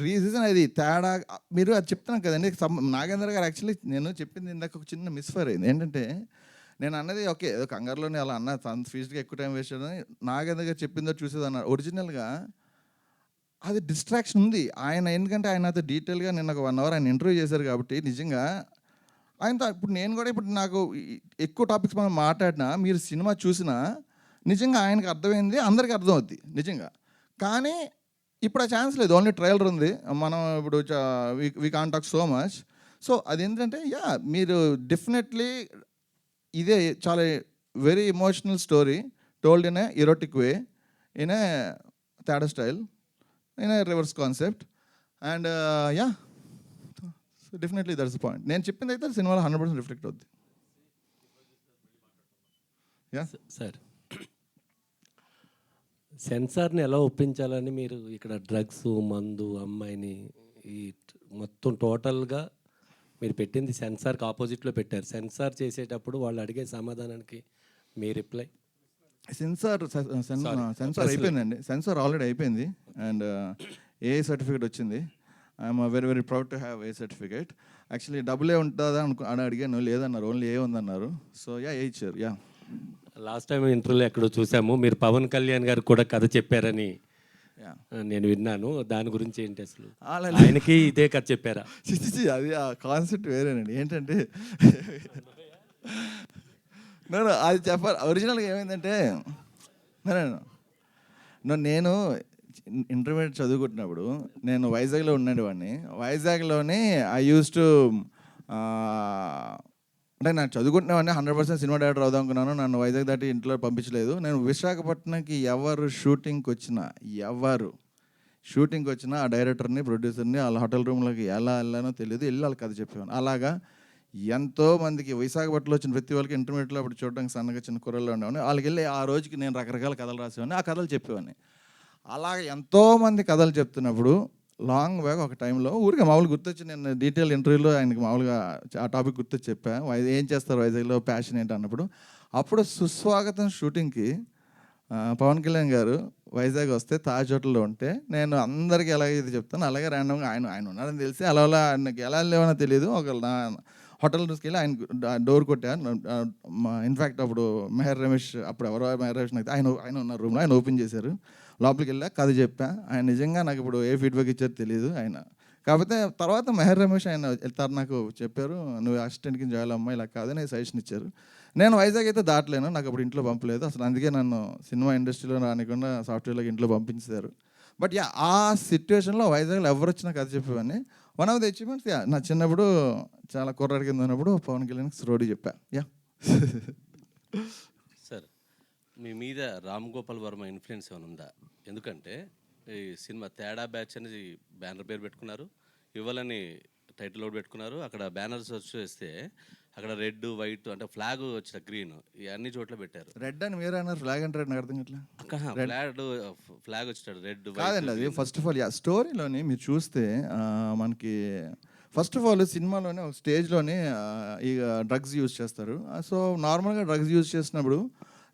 రీజన్ అది తేడా. మీరు అది చెప్తున్నాను కదండి. నాగేంద్ర గారు యాక్చువల్లీ నేను చెప్పింది ఇందాక ఒక చిన్న మిస్ఫైర్ అయింది. ఏంటంటే నేను అన్నది ఓకే ఏదో కంగారులోనే అలా అన్న, తన ఫీజుగా ఎక్కువ టైం వేస్ట్ అని నాగేంద్ర గారు చెప్పిందో చూసేది అన్నారు. ఒరిజినల్గా అది డిస్ట్రాక్షన్ ఉంది ఆయన. ఎందుకంటే ఆయన అయితే డీటెయిల్గా నిన్న ఒక 1 hour ఆయన ఇంటర్వ్యూ చేశారు కాబట్టి నిజంగా ఆయనతో ఇప్పుడు నేను కూడా ఇప్పుడు నాకు ఎక్కువ టాపిక్స్ మనం మాట్లాడినా, మీరు సినిమా చూసినా నిజంగా ఆయనకు అర్థమైంది, అందరికీ అర్థమవుద్ది నిజంగా. కానీ ఇప్పుడు ఆ ఛాన్స్ లేదు, ఓన్లీ ట్రైలర్ ఉంది. మనం ఇప్పుడు we can't talk so much. So అదేంటంటే మీరు డెఫినెట్లీ ఇదే చాలా very emotional story told in a erotic way, in a Theda style. In reverse concept and yeah so definitely that's point. నేను చెప్పింది అయితే సినిమాలో 100% రిఫ్లెక్ట్ అవుద్ది. యా సార్, సెన్సార్ని ఎలా ఒప్పించాలని మీరు ఇక్కడ డ్రగ్స్, మందు, అమ్మాయిని ఈ మొత్తం టోటల్గా మీరు పెట్టింది సెన్సార్కి ఆపోజిట్లో పెట్టారు. సెన్సార్ చేసేటప్పుడు వాళ్ళు అడిగే సమాధానానికి మీ రిప్లై? సెన్సార్ అయిపోయిందండి. సెన్సార్ ఆల్రెడీ అయిపోయింది అండ్ ఏ సర్టిఫికేట్ వచ్చింది. I'm very very proud to have a certificate. Actually డబ్బులే ఉంటుందా అని అడిగాను, లేదన్నారు, ఓన్లీ ఏ ఉందన్నారు. సో యా ఏ ఇచ్చారు. యా లాస్ట్ టైం ఇంటర్వ్యూలో ఎక్కడో చూసాము, మీరు పవన్ కళ్యాణ్ గారు కూడా కథ చెప్పారని యా నేను విన్నాను. దాని గురించి ఏంటి అసలు? అలా ఆయనకి ఇదే కథ చెప్పారా? అది ఆ కాన్సెప్ట్ వేరేనండి. ఏంటంటే నేను అది చెప్పాలి. ఒరిజినల్గా ఏమైందంటే నేను ఇంటర్మీడియట్ చదువుకుంటున్నప్పుడు నేను వైజాగ్లో ఉండేవాడిని. వైజాగ్లోనే ఐ యూస్ టు అంటే నేను చదువుకుంటున్నావాడిని, 100% సినిమా డైరెక్టర్ అవుదాం అనుకున్నాను. నన్ను వైజాగ్ దాటి ఇంట్లో పంపించలేదు. నేను విశాఖపట్నంకి ఎవరు షూటింగ్కి వచ్చినా ఆ డైరెక్టర్ని, ప్రొడ్యూసర్ని వాళ్ళ హోటల్ రూమ్లోకి ఎలా వెళ్ళానో తెలియదు, వెళ్ళి వాళ్ళకి కథ చెప్పేవాను. అలాగా ఎంతోమందికి విశాఖపట్నంలో వచ్చిన ప్రతి వాళ్ళకి ఇంటర్మీడియట్లో అప్పుడు చూడడానికి సన్నగా చిన్న కుర్రల్లో ఉండేవాడిని. వాళ్ళకి వెళ్ళి ఆ రోజుకి నేను రకరకాల కథలు రాసేవాడిని, ఆ కథలు చెప్పేవాడిని. అలాగే ఎంతోమంది కథలు చెప్తున్నప్పుడు లాంగ్ బ్యాక్ ఒక టైంలో ఊరికే మామూలుగా గుర్తొచ్చి, నేను డీటెయిల్ ఇంటర్వ్యూలో ఆయనకి మామూలుగా ఆ టాపిక్ గుర్తొచ్చి చెప్పా, ఏం చేస్తారు వైజాగ్లో, ప్యాషన్ ఏంటి అన్నప్పుడు. అప్పుడు సుస్వాగతం షూటింగ్కి పవన్ కళ్యాణ్ గారు వైజాగ్ వస్తే తాజ్ హోటల్లో ఉంటే నేను అందరికీ ఎలాగ ఇది చెప్తాను, అలాగే ర్యాండమ్గా ఆయన ఉన్నారని తెలిసి అలా ఆయనకి ఎలా లేవనో తెలియదు, ఒక హోటల్ తీసుకెళ్ళి ఆయన డోర్ కొట్టాను. ఇన్ఫ్యాక్ట్ అప్పుడు మెహర్ రమేష్, అప్పుడు ఎవరో మెహర్ రమేష్ అయితే ఆయన ఉన్న రూమ్లో ఆయన ఓపెన్ చేశారు. లోపలికి వెళ్ళా, కథ చెప్పా. ఆయన నిజంగా నాకు ఇప్పుడు ఏ ఫీడ్బ్యాక్ ఇచ్చారో తెలియదు ఆయన. కాకపోతే తర్వాత మెహర్ రమేష్ ఆయన వెళ్తారు, నాకు చెప్పారు, నువ్వు అసిస్టెంట్కి జాయిన్ అమ్మా, ఇలా కాదని సజెషన్ ఇచ్చారు. నేను వైజాగ్ అయితే దాటలేను, నాకు అప్పుడు ఇంట్లో పంపలేదు అసలు. అందుకే నన్ను సినిమా ఇండస్ట్రీలో రానికుండా సాఫ్ట్వేర్లోకి ఇంట్లో పంపించారు. బట్ యా ఆ సిచ్యువేషన్లో వైజాగ్లో ఎవరు వచ్చినా కథ చెప్పేవాడిని. One of the achievements yeah, నా చిన్నప్పుడు చాలా కుర్రాడి కింద ఉన్నప్పుడు పవన్ కళ్యాణ్ స్టోరీ చెప్పా. యా సార్, మీ మీద రామ్ గోపాల్ వర్మ ఇన్ఫ్లుయెన్స్ ఏమైనా ఉందా? ఎందుకంటే ఈ సినిమా తేడా బ్యాచ్ అనేది బ్యానర్ పేరు పెట్టుకున్నారు, ఇవ్వాలని టైటిల్ అవుట్ పెట్టుకున్నారు. అక్కడ బ్యానర్స్ వచ్చేస్తే అక్కడ రెడ్, వైట్ అంటే ఫ్లాగ్ వచ్చిన గ్రీన్ అన్ని చోట్ల పెట్టారు. రెడ్ అని మీరు అన్నారు, ఫ్లాగ్ అంటే నాకు అర్థం కావట్లేదు. ఫ్లాగ్ వచ్చాడు రెడ్. కాదండి, అది ఫస్ట్ ఆఫ్ ఆల్ యా స్టోరీలోని మీరు చూస్తే మనకి ఫస్ట్ ఆఫ్ ఆల్ సినిమాలోనే ఒక స్టేజ్లోనే ఈ డ్రగ్స్ యూజ్ చేస్తారు. సో నార్మల్గా డ్రగ్స్ యూజ్ చేసినప్పుడు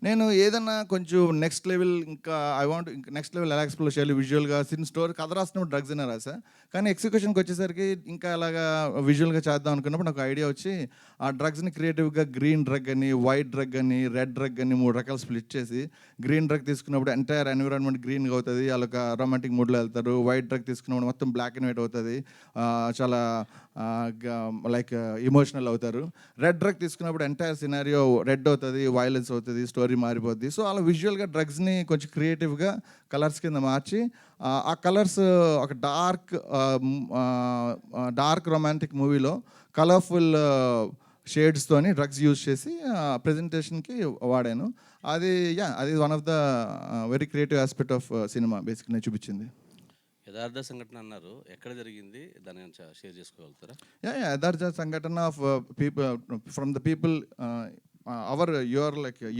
నేను ఏదన్నా కొంచెం నెక్స్ట్ లెవెల్, ఇంకా ఐ వాంట్ నెక్స్ట్ లెవెల్ ఎలా ఎక్స్ప్లోర్ చేయాలి విజువల్గా, స్టోరీ కథ రాసినప్పుడు డ్రగ్స్ అయినా రాసా. కానీ ఎగ్జిక్యూషన్కి వచ్చేసరికి ఇంకా అలాగా విజువల్గా చేద్దాం అనుకున్నప్పుడు నాకు ఐడియా వచ్చి ఆ డ్రగ్స్ని క్రియేటివ్గా గ్రీన్ డ్రగ్ అని, వైట్ డ్రగ్ అని, రెడ్ డ్రగ్ అని 3 రకాలు స్ప్లిట్ చేసి, గ్రీన్ డ్రగ్ తీసుకున్నప్పుడు ఎంటైర్ ఎన్విరాన్మెంట్ గ్రీన్గా అవుతుంది, వాళ్ళొక రొమాంటిక్ మూడ్లో వెళ్తారు. వైట్ డ్రగ్ తీసుకున్నప్పుడు మొత్తం బ్లాక్ అండ్ వైట్ అవుతుంది, చాలా లైక్ ఇమోషనల్ అవుతారు. రెడ్ డ్రగ్ తీసుకున్నప్పుడు ఎంటైర్ సినారియో రెడ్ అవుతుంది, వైలెన్స్ అవుతుంది, స్టోరీ మారిపోద్ది. సో అలా విజువల్గా డ్రగ్స్ని కొంచెం క్రియేటివ్గా కలర్స్ కింద మార్చి, ఆ కలర్స్ ఒక డార్క్ రొమాంటిక్ మూవీలో కలర్ఫుల్ షేడ్స్తోని డ్రగ్స్ యూజ్ చేసి ప్రజెంటేషన్కి వాడాను. అది one of the very creative aspect of cinema బేసిక్గా నేను చూపించింది. యథార్థ సంఘటన అన్నారు, ఎక్కడ జరిగింది, దాని షేర్ చేసుకోగలుగుతారా? యథార్థ సంఘటన of people from the people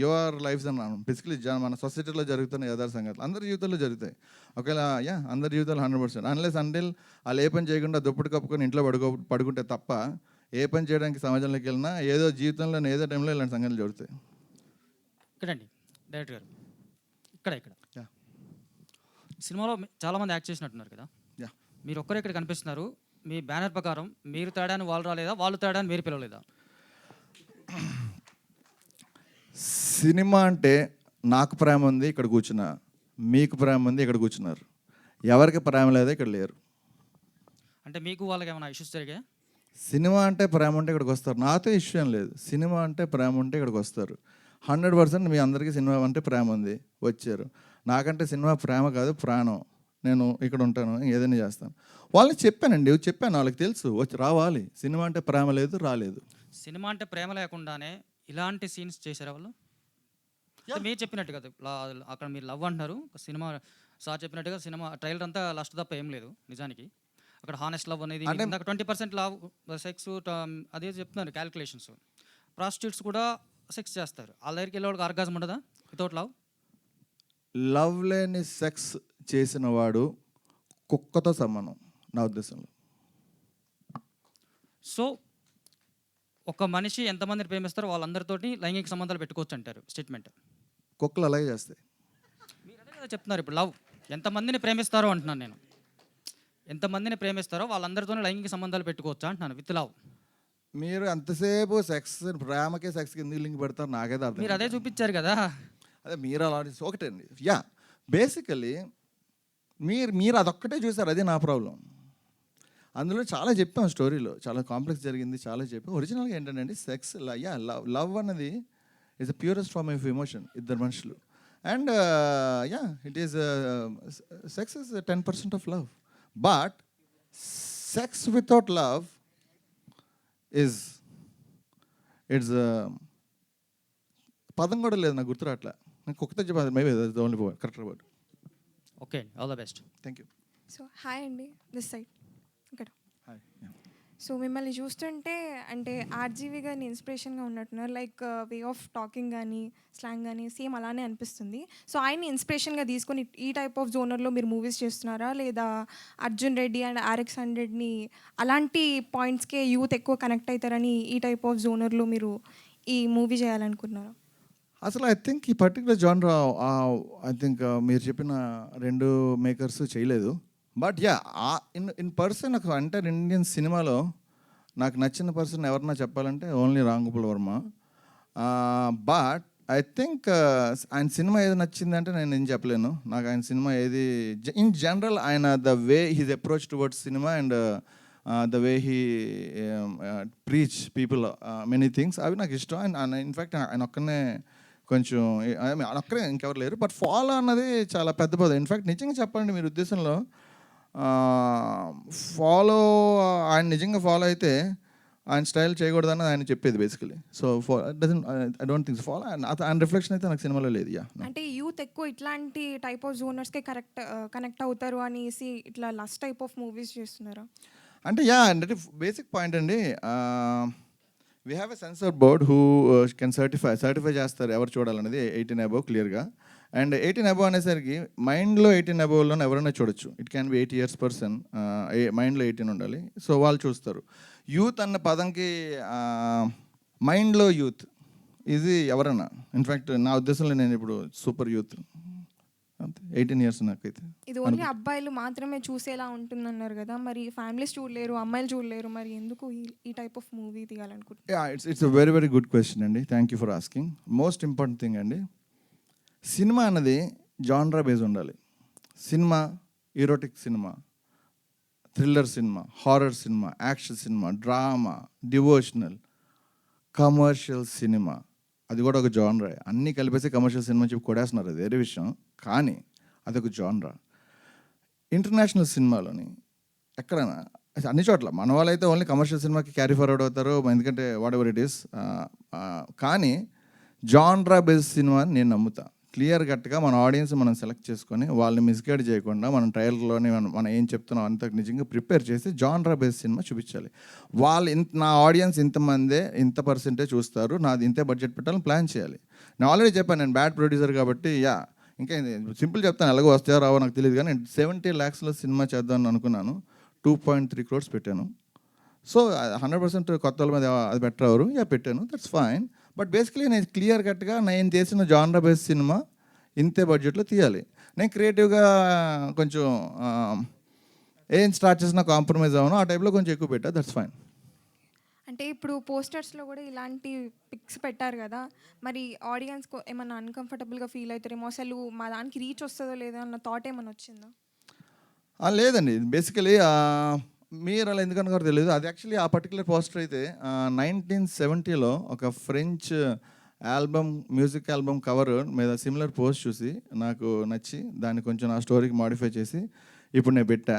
your lifes అన్నాను. బేసికలీ మన సొసైటీలో జరుగుతున్న యథార్థ సంఘటనలు అందరి జీవితంలో జరుగుతాయి. ఒకవేళ అందరి జీవితాలు 100%. అన్లెస్ అంటిల్ వాళ్ళు ఏ పని చేయకుండా దుప్పటి కప్పుకొని ఇంట్లో పడుకుంటే తప్ప ఏ పని చేయడానికి సమాజంలోకి వెళ్ళినా ఏదో జీవితంలో ఏదో టైంలో ఇలాంటి సంఘటనలు జరుగుతాయి. ఇక్కడండి డైరెక్టర్ గారు, ఇక్కడ సినిమాలో చాలామంది యాక్ట్ చేసినట్టున్నారు కదా, మీరు ఒక్కరే ఇక్కడ కనిపిస్తున్నారు. మీ బ్యానర్ ప్రకారం మీరు తేడాని వాళ్ళు రాలేదా, వాళ్ళు తేడాని మీరు పిలవలేదా? సినిమా అంటే నాకు ప్రేమ ఉంది ఇక్కడ కూర్చున్నా, మీకు ప్రేమ ఉంది ఇక్కడ కూర్చున్నారు, ఎవరికి ప్రేమ లేదా ఇక్కడ లేరు. అంటే మీకు వాళ్ళకి ఏమైనా ఇష్యూస్ జరిగాయి? సినిమా అంటే ప్రేమ ఉంటే ఇక్కడికి వస్తారు, నాతో ఇష్యూ ఏం లేదు. సినిమా అంటే ప్రేమ ఉంటే ఇక్కడికి వస్తారు. 100% మీ అందరికీ సినిమా అంటే ప్రేమ ఉంది, వచ్చారు. నాకంటే సినిమా ప్రేమ కాదు, ప్రాణం. నేను ఇక్కడ ఉంటాను, ఏదైనా చేస్తాను. వాళ్ళని చెప్పానండి, వాళ్ళకి తెలుసు వచ్చి రావాలి. సినిమా అంటే ప్రేమ లేదు, రాలేదు. సినిమా అంటే ప్రేమ లేకుండానే ఇలాంటి సీన్స్ చేశారు వాళ్ళు. మీరు చెప్పినట్టు కదా, అక్కడ మీరు లవ్ అంటున్నారు, సినిమా సార్ చెప్పినట్టుగా సినిమా ట్రైలర్ అంతా లాస్ట్ తప్ప ఏం లేదు నిజానికి. అక్కడ హానెస్ట్ లవ్ అనేది అంటే- ఇందాక 20% లవ్, సెక్స్, అదే చెప్తున్నారు క్యాలిక్యులేషన్స్. ప్రాస్టిట్యూట్స్ కూడా సెక్స్ చేస్తారు. వాళ్ళ దగ్గరికి వెళ్ళే వాళ్ళకి ఆర్గాజం ఉండదా వితౌట్ లవ్? లవ్ లేని సెక్స్ చేసిన వాడు కుక్కతో సమానం నా ఉద్దేశంలో. సో ఒక మనిషి ఎంతమందిని ప్రేమిస్తారో వాళ్ళందరితోటి లైంగిక సంబంధాలు పెట్టుకోవచ్చు అంటారు స్టేట్మెంట్. కుక్కలు అలాగే చేస్తాయి. మీరు అదే కదా చెప్తున్నారు ఇప్పుడు. లవ్ ఎంతమందిని ప్రేమిస్తారో అంటున్నాను నేను. ఎంతమందిని ప్రేమిస్తారో వాళ్ళందరితోనే లైంగిక సంబంధాలు పెట్టుకోవచ్చా అంటున్నాను విత్ లవ్. మీరు ఎంతసేపు సెక్స్ ప్రేమకే సెక్స్కి ఎందుకు లింక్ పెడతారు నాకైతే అర్థం మీరు అదే చూపించారు కదా. అదే మీరు అలా ఒకటండి. యా, బేసికలీ మీరు అదొక్కటే చూసారు, అదే నా ప్రాబ్లం. అందులో చాలా చెప్పాం, స్టోరీలో చాలా కాంప్లెక్స్ జరిగింది, చాలా చెప్పాం. ఒరిజినల్గా ఏంటంటే సెక్స్ లవ్ అన్నది is the purest form of emotion ఇద్దరు మనుషులు. And it is sex is 10% of love. But sex without love it's పదం కూడా లేదు, నాకు గుర్తురాట్లా. నాకు కుక్కతో చెప్పాలి, maybe only correct word. Okay, all the best. Thank you. So hi అండి, దిస్ సైడ్ ఇక్కడ. హాయ్. సో మిమ్మల్ని చూస్తుంటే అంటే ఆర్జీవి గారిని ఇన్స్పిరేషన్గా ఉన్నట్టున్నారు. లైక్ వే ఆఫ్ టాకింగ్ కానీ స్లాంగ్ కానీ సేమ్ అలానే అనిపిస్తుంది. సో ఆయన్ని ఇన్స్పిరేషన్గా తీసుకొని ఈ టైప్ ఆఫ్ జోనర్లో మీరు మూవీస్ చేస్తున్నారా, లేదా అర్జున్ రెడ్డి అండ్ RX-100ని అలాంటి పాయింట్స్కే యూత్ ఎక్కువ కనెక్ట్ అవుతారని ఈ టైప్ ఆఫ్ జోనర్లో మీరు ఈ మూవీ చేయాలనుకుంటున్నారా? అసలు ఐ థింక్ ఈ పర్టికులర్ జానర్ ఐ థింక్ మీరు చెప్పిన రెండు మేకర్స్ చేయలేదు. బట్ యా, ఇన్ పర్సన్ ఒక ఎంటైర్ ఇండియన్ సినిమాలో నాకు నచ్చిన పర్సన్ ఎవరన్నా చెప్పాలంటే only Ram Gopal Varma. But I think ఆయన సినిమా ఏది నచ్చిందంటే నేను ఏం చెప్పలేను. నాకు ఆయన సినిమా ఏది ఇన్ జనరల్ ఆయన the way he's approach towards cinema and the way he preach people many things అవి నాకు ఇష్టం. అండ్ ఇన్ఫ్యాక్ట్ ఆయన ఒక్కనే కొంచెం ఒక్కరే, ఇంకెవరు లేరు. బట్ ఫాలో అన్నది చాలా పెద్ద పదం. ఇన్ఫ్యాక్ట్ నిజంగా చెప్పాలంటే మీరు ఉద్దేశంలో ఫాలో ఆయన నిజంగా ఫాలో అయితే ఆయన స్టైల్ చేయకూడదని ఆయన చెప్పేది basically. So I don't think follow ఆయన రిఫ్లెక్షన్ అయితే నాకు సినిమాలో లేదు. యా, అంటే యూత్ ఎక్కువ ఇట్లాంటి టైప్ ఆఫ్ జోనర్స్కే కనెక్ట్ అవుతారు అనేసి ఇట్లా లస్ట్ టైప్ ఆఫ్ మూవీస్ చేస్తున్నారా? అంటే యా, అంటే బేసిక్ పాయింట్ అండి. We have a censor board who can certify చేస్తారు ఎవరు చూడాలనేది 18 above క్లియర్గా. అండ్ 18 above అనేసరికి మైండ్లో 18 above ఎవరైనా చూడొచ్చు. ఇట్ క్యాన్ బి 8 years పర్సన్, మైండ్లో 18 ఉండాలి. సో వాళ్ళు చూస్తారు. యూత్ అన్న పదంకి మైండ్లో యూత్ ఇది ఎవరన్నా. ఇన్ఫ్యాక్ట్ నా ఉద్దేశంలో నేను ఇప్పుడు సూపర్ యూత్ అంతే, 18 years నాకైతే. ఇది ఓన్లీ అబ్బాయిలు మాత్రమే చూసేలా ఉంటుందన్నారు కదా, మరి ఫ్యామిలీస్ చూడలేరు, అమ్మాయిలు చూడలేరు, మరి ఎందుకు ఈ టైప్ ఆఫ్ మూవీ తీయాలనుకుంటున్నారు? Yeah, it's very very good question అండి. Thank you for asking. Most important thing అండి, సినిమా అన్నది జాన్రా బేస్ ఉండాలి. Cinema erotic cinema, thriller cinema, horror cinema, action cinema, drama, devotional, commercial cinema, అది కూడా ఒక genre. అన్నీ కలిపేసి కమర్షియల్ సినిమా చెప్పి కొడేస్తున్నారు, అది వేరే విషయం. కానీ అదొక జాన్రా. ఇంటర్నేషనల్ సినిమాలోని ఎక్కడైనా అన్ని చోట్ల మన వాళ్ళైతే ఓన్లీ కమర్షియల్ సినిమాకి క్యారీ ఫార్వర్డ్ అవుతారు, ఎందుకంటే వాట్ ఎవర్ ఇట్ ఈస్. కానీ జాన్రా బేస్డ్ సినిమా అని నేను నమ్ముతా. క్లియర్ కట్గా మన ఆడియన్స్ మనం సెలెక్ట్ చేసుకొని వాళ్ళని మిస్గైడ్ చేయకుండా మనం ట్రయల్లోనే మనం ఏం చెప్తున్నాం అంత నిజంగా ప్రిపేర్ చేసి జాన్రా బేస్డ్ సినిమా చూపించాలి. వాళ్ళు నా ఆడియన్స్ ఇంతమందే, ఇంత పర్సెంటే చూస్తారు, నాది ఇంతే బడ్జెట్ పెట్టాలని ప్లాన్ చేయాలి. నేను ఆల్రెడీ చెప్పాను, నేను బ్యాడ్ ప్రొడ్యూసర్ కాబట్టి యా, ఇంకా సింపుల్ చెప్తాను, ఎలాగో వస్తాయో రావో నాకు తెలియదు. కానీ 70 lakhsలో సినిమా చేద్దామని అనుకున్నాను, 2.3 crores పెట్టాను. సో 100% కొత్త వాళ్ళ మీద అది పెట్టరు, యా పెట్టాను, దట్స్ ఫైన్. బట్ బేసికలీ నేను క్లియర్ కట్గా నేను చేసిన జాన్రా బేస్డ్ సినిమా ఇంతే బడ్జెట్లో తీయాలి. నేను క్రియేటివ్గా కొంచెం ఏం స్టార్ట్ చేసినా కాంప్రమైజ్ అవ్వను, ఆ టైప్లో కొంచెం ఎక్కువ పెట్టా, దట్స్ ఫైన్. అంటే ఇప్పుడు పోస్టర్స్లో కూడా ఇలాంటి పిక్స్ పెట్టారు కదా, మరి ఆడియన్స్ ఏమన్నా అన్కంఫర్టబుల్గా ఫీల్ అవుతారేమో, అసలు మా దానికి రీచ్ వస్తుందో లేదో అన్న థాట్ ఏమైనా వచ్చిందా? లేదండి, బేసికలీ మీరు అలా ఎందుకనుకోరు తెలియదు. అది యాక్చువల్లీ ఆ పర్టికులర్ పోస్టర్ అయితే 1970లో ఒక French album, music album cover మీద సిమిలర్ పోస్ట్ చూసి నాకు నచ్చి దాన్ని కొంచెం నా స్టోరీకి మాడిఫై చేసి ఇప్పుడు నేను పెట్టా.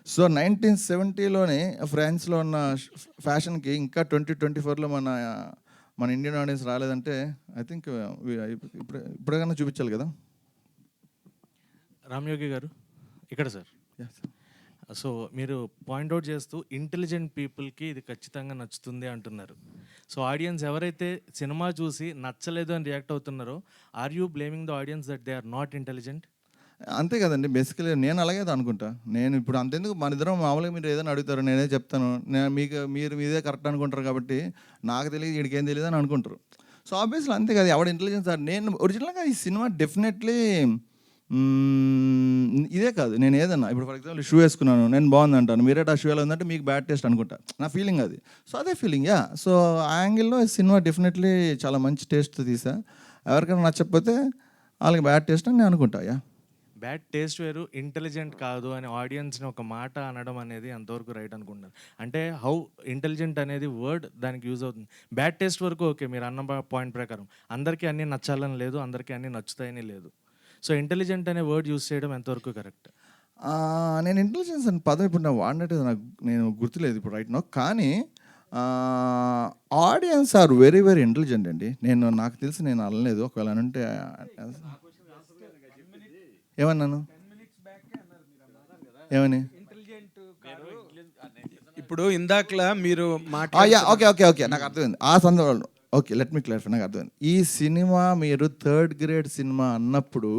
సో 1970లోనే ఫ్రాన్స్లో ఉన్న ఫ్యాషన్కి ఇంకా 2024లో మన ఇండియన్ ఆడియన్స్ రాలేదంటే ఐ థింక్ ఇప్పుడైనా చూపించాలి కదా. రామ్యోగి గారు ఇక్కడ సార్. సో మీరు పాయింట్అవుట్ చేస్తూ ఇంటెలిజెంట్ పీపుల్కి ఇది ఖచ్చితంగా నచ్చుతుంది అంటున్నారు. సో ఆడియన్స్ ఎవరైతే సినిమా చూసి నచ్చలేదు అని రియాక్ట్ అవుతున్నారో, are you blaming the audience that they are not intelligent? అంతే కదండి, బేసికలీ నేను అలాగే అనుకుంటా. నేను ఇప్పుడు అంతెందుకు, మన ఇద్దరం మామూలుగా మీరు ఏదైనా అడుగుతారు, నేనే చెప్తాను, మీరు మీదే కరెక్ట్ అనుకుంటారు కాబట్టి నాకు తెలియదు వీడికి ఏం తెలియదు అని అనుకుంటారు. సో ఆబ్వియస్లీ అంతే కదా, ఎవడ ఇంటెలిజెన్స్. నేను ఒరిజినల్గా ఈ సినిమా డెఫినెట్లీ ఇదే కాదు, నేను ఏదన్నా ఇప్పుడు ఫర్ ఎగ్జాంపుల్ షూ వేసుకున్నాను, నేను బాగుంది అంటాను, మీరేట ఆ షూ ఎలా ఉందంటే మీకు బ్యాడ్ టేస్ట్ అనుకుంటా, నా ఫీలింగ్ అది. సో అదే ఫీలింగ్. సో ఆ యాంగిల్లో ఈ సినిమా డెఫినెట్లీ చాలా మంచి టేస్ట్ తీసా. ఎవరికైనా నచ్చకపోతే వాళ్ళకి బ్యాడ్ టేస్ట్ అని నేను అనుకుంటా. బ్యాడ్ టేస్ట్ వేరు, ఇంటెలిజెంట్ కాదు అని ఆడియన్స్ని ఒక మాట అనడం అనేది అంతవరకు రైట్ అనుకుంటున్నారు. అంటే హౌ ఇంటెలిజెంట్ అనేది వర్డ్ దానికి యూజ్ అవుతుంది. బ్యాడ్ టేస్ట్ వరకు ఓకే, మీరు అన్న పాయింట్ ప్రకారం అందరికీ అన్నీ నచ్చాలని లేదు, అందరికీ అన్నీ నచ్చుతాయని లేదు. సో ఇంటెలిజెంట్ అనే వర్డ్ యూజ్ చేయడం ఎంతవరకు కరెక్ట్? నేను ఇంటెలిజెన్స్ అని పదం ఇప్పుడు నాకు వాడినట్టు నేను గుర్తులేదు ఇప్పుడు రైట్ నో. కానీ audience are very very intelligent అండి. నాకు తెలిసి నేను అనలేదు, ఒకవేళ అంటే ఏమన్నాను, ఏమని ఇప్పుడు ఇందాకలా మీరు ఓకే నాకు అర్థమైంది ఆ సందర్భంలో. ఓకే, లెట్ మీ క్లారిఫై, నాకు అర్థమైంది. ఈ సినిమా మీరు థర్డ్ గ్రేడ్ సినిమా అన్నప్పుడు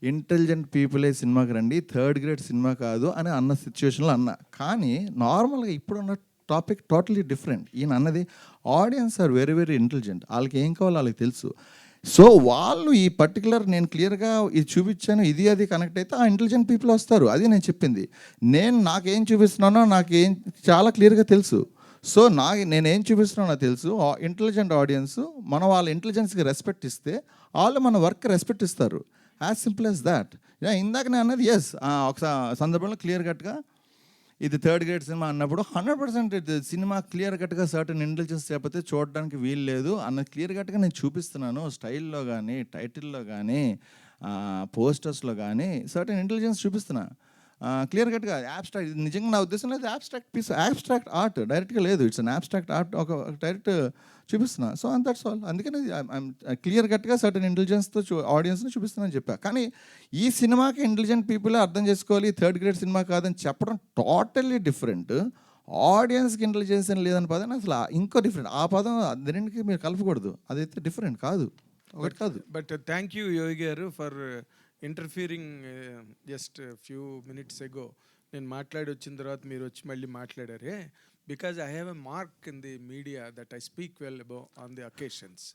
ఇంటెలిజెంట్ పీపులే సినిమాకి రండి, థర్డ్ గ్రేడ్ సినిమా కాదు అని అన్న సిచ్యువేషన్లో అన్నా. కానీ నార్మల్గా ఇప్పుడున్న టాపిక్ టోటలీ డిఫరెంట్. ఈయన అన్నది audience are very very intelligent, వాళ్ళకి ఏం కావాలో వాళ్ళకి తెలుసు. సో వాళ్ళు ఈ పర్టికులర్ నేను క్లియర్గా ఇది చూపించాను, ఇది అది కనెక్ట్ అయితే ఆ ఇంటెలిజెంట్ పీపుల్ వస్తారు. అది నేను చెప్పింది. నాకేం చూపిస్తున్నానో నాకేం చాలా క్లియర్గా తెలుసు. సో నేనేం చూపిస్తున్నానో నాకు తెలుసు. ఇంటెలిజెంట్ ఆడియన్స్ మనం వాళ్ళ ఇంటెలిజెన్స్కి రెస్పెక్ట్ ఇస్తే వాళ్ళు మన వర్క్ రెస్పెక్ట్ ఇస్తారు. As simple as that. ఇందాక నేను అన్నది ఒక సందర్భంలో క్లియర్ కట్గా ఇది థర్డ్ గ్రేడ్ సినిమా అన్నప్పుడు 100% ఇది సినిమా క్లియర్ కట్గా సర్టన్ ఇంటెలిజెన్స్ లేకపోతే చూడడానికి వీలు లేదు అన్నది క్లియర్ కట్గా నేను చూపిస్తున్నాను. స్టైల్లో కానీ, టైటిల్లో కానీ, పోస్టర్స్లో కానీ సర్టన్ ఇంటెలిజెన్స్ చూపిస్తున్నా క్లియర్ కట్గా. యాబ్స్ట్రాక్ట్, ఇది నిజంగా నా ఉద్దేశం లేదు యాబ్స్ట్రాక్ట్ పీస్, యాబ్స్ట్రాక్ట్ ఆర్ట్ డైరెక్ట్గా లేదు, ఇట్స్ అన్ యాబ్స్ట్రాక్ట్ ఆర్ట్ ఒక డైరెక్ట్ చూపిస్తున్నా. So and that's all. అందుకని క్లియర్ కట్గా సర్టన్ ఇంటెలిజెన్స్తో ఆడియన్స్ని చూపిస్తున్నానని చెప్పా. కానీ ఈ సినిమాకి ఇంటెలిజెంట్ పీపులే అర్థం చేసుకోవాలి, థర్డ్ గ్రేడ్ సినిమా కాదని చెప్పడం టోటల్లీ డిఫరెంట్. ఆడియన్స్కి ఇంటెలిజెన్స్ అని లేదని పదం అసలు ఇంకో డిఫరెంట్. ఆ పదం రెండింటికి మీరు కలపకూడదు, అదైతే డిఫరెంట్ కాదు, ఒకటి కాదు. But thank you Yogi garu for interfering just few minutes ago. నేను మాట్లాడి వచ్చిన తర్వాత మీరు వచ్చి మళ్ళీ మాట్లాడారే. Because I have a mark in the media that I speak well about on the occasions.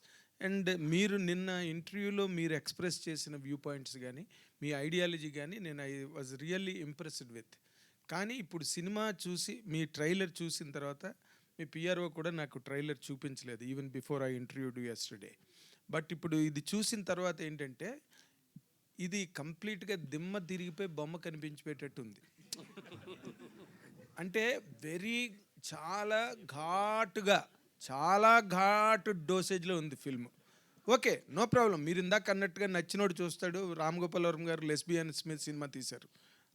And మీరు నిన్న ఇంటర్వ్యూలో మీరు ఎక్స్ప్రెస్ చేసిన వ్యూ పాయింట్స్ కానీ, మీ ఐడియాలజీ కానీ I was really impressed with. కానీ ఇప్పుడు సినిమా చూసి, మీ ట్రైలర్ చూసిన తర్వాత, మీ పిఆర్ఓ కూడా నాకు ట్రైలర్ చూపించలేదు even before I interviewed yesterday. But ఇప్పుడు ఇది చూసిన తర్వాత ఏంటంటే ఇది కంప్లీట్గా దిమ్మ తిరిగిపోయి బొమ్మ కనిపించిపెట్టేట్టు ఉంది. అంటే చాలా ఘాటు డోసేజ్లో ఉంది ఫిల్మ్. Okay, no problem. మీరు ఇందాక అన్నట్టుగా నచ్చినోడు చూస్తాడు. రామ్ గోపాల్ వర్మ గారు లెస్బియన్ స్మిత్ సినిమా తీశారు,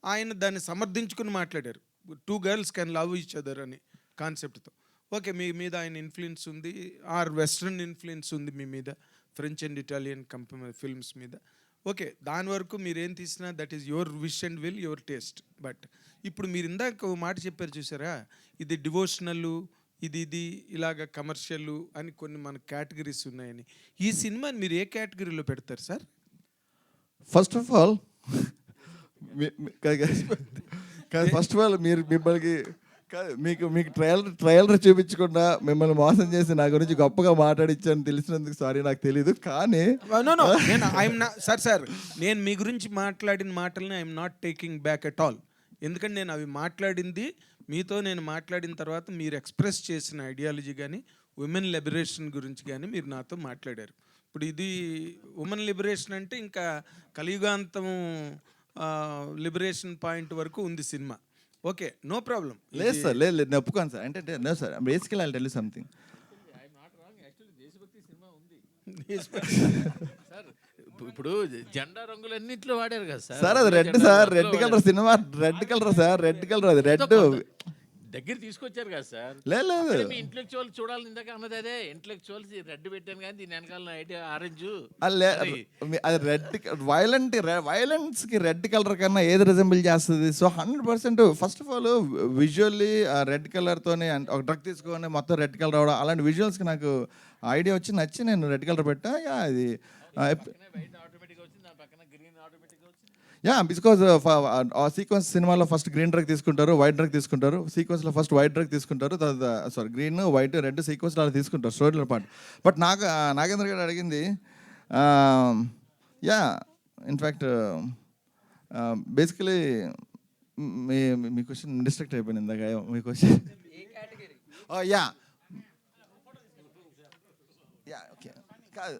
ఆయన దాన్ని సమర్థించుకుని మాట్లాడారు. 2 girls can love each other అని కాన్సెప్ట్తో. ఓకే, మీ మీద ఆయన ఇన్ఫ్లుయెన్స్ ఉంది, ఆర్ వెస్ట్రన్ ఇన్ఫ్లుయెన్స్ ఉంది మీ మీద, ఫ్రెంచ్ అండ్ ఇటాలియన్ ఫిల్మ్స్ మీద. ఓకే, దాని వరకు మీరు ఏం తీసినా that is your wish and will, your taste. But ఇప్పుడు మీరు ఇందాక మాట చెప్పారు చూసారా, ఇది డివోషనల్, ఇది ఇలాగ కమర్షియల్ అని కొన్ని మన కేటగిరీస్ ఉన్నాయని. ఈ సినిమాని మీరు ఏ కేటగిరీలో పెడతారు సార్? ఫస్ట్ ఆఫ్ ఆల్ మీరు మిమ్మల్ని మీకు ట్రయలర్ చూపించకుండా మిమ్మల్ని మోసం చేసి నా గురించి గొప్పగా మాట్లాడించాను తెలిసినందుకు సారీ, నాకు తెలీదు. కానీ సార్ నేను మీ గురించి మాట్లాడిన మాటల్ని I'm not taking back at all. ఎందుకంటే నేను అవి మాట్లాడింది మీతో, నేను మాట్లాడిన తర్వాత మీరు ఎక్స్ప్రెస్ చేసిన ఐడియాలజీ కానీ, ఉమెన్ లిబరేషన్ గురించి కానీ మీరు నాతో మాట్లాడారు. ఇప్పుడు ఇది ఉమెన్ లిబరేషన్ అంటే ఇంకా కలియుగాంతం లిబరేషన్ పాయింట్ వరకు ఉంది సినిమా. Okay, no problem. లేదు సార్, లేదు నేను ఒప్పుకోను సార్. అంటే no sir, basically I tell you something. ఇప్పుడు జెండా రంగులన్నింటిలో వాడారు కదా సార్. సార్ అది red sir, red colour cinema, red colour sir, red colour, అది రెడ్ దగ్గర తీసుకొచ్చారు కదా సార్. లేదు. అక్కడే మీ ఇంటలెక్చువల్ చూడాలి, ఇందాక అన్నది అదే ఇంటలెక్చువల్స్ రెడ్ పెట్టాను కానీ దీని వెనకాల ఐడియా ఆరెంజ్. అది వైలెన్స్కి రెడ్ కలర్ కన్నా ఏది రిజెంబుల్ చేస్తుంది? So 100% first of all visually red కలర్తోనే ఒక డ్రగ్ తీసుకొని మొత్తం రెడ్ కలర్ అవడం, అలాంటి విజువల్స్కి నాకు ఐడియా వచ్చి నచ్చి నేను రెడ్ కలర్ పెట్టా. అది బికాజ్ సీక్వెన్స్ సినిమాలో ఫస్ట్ గ్రీన్ డ్రగ్ తీసుకుంటారు, వైట్ డ్రగ్ తీసుకుంటారు. సీక్వెన్స్లో ఫస్ట్ వైట్ డ్రగ్ తీసుకుంటారు, తర్వాత గ్రీన్ వైట్ రెడ్ సీక్వెన్స్లో అలా తీసుకుంటారు స్టోరీలో పాటు. బట్ నాగేంద్ర గారు అడిగింది ఇన్ఫ్యాక్ట్ బేసికలీ మీ క్వశ్చన్ డిస్ట్రాక్ట్ అయిపోయింది ఇందాక. మీ క్వశ్చన్ ఓకే కాదు.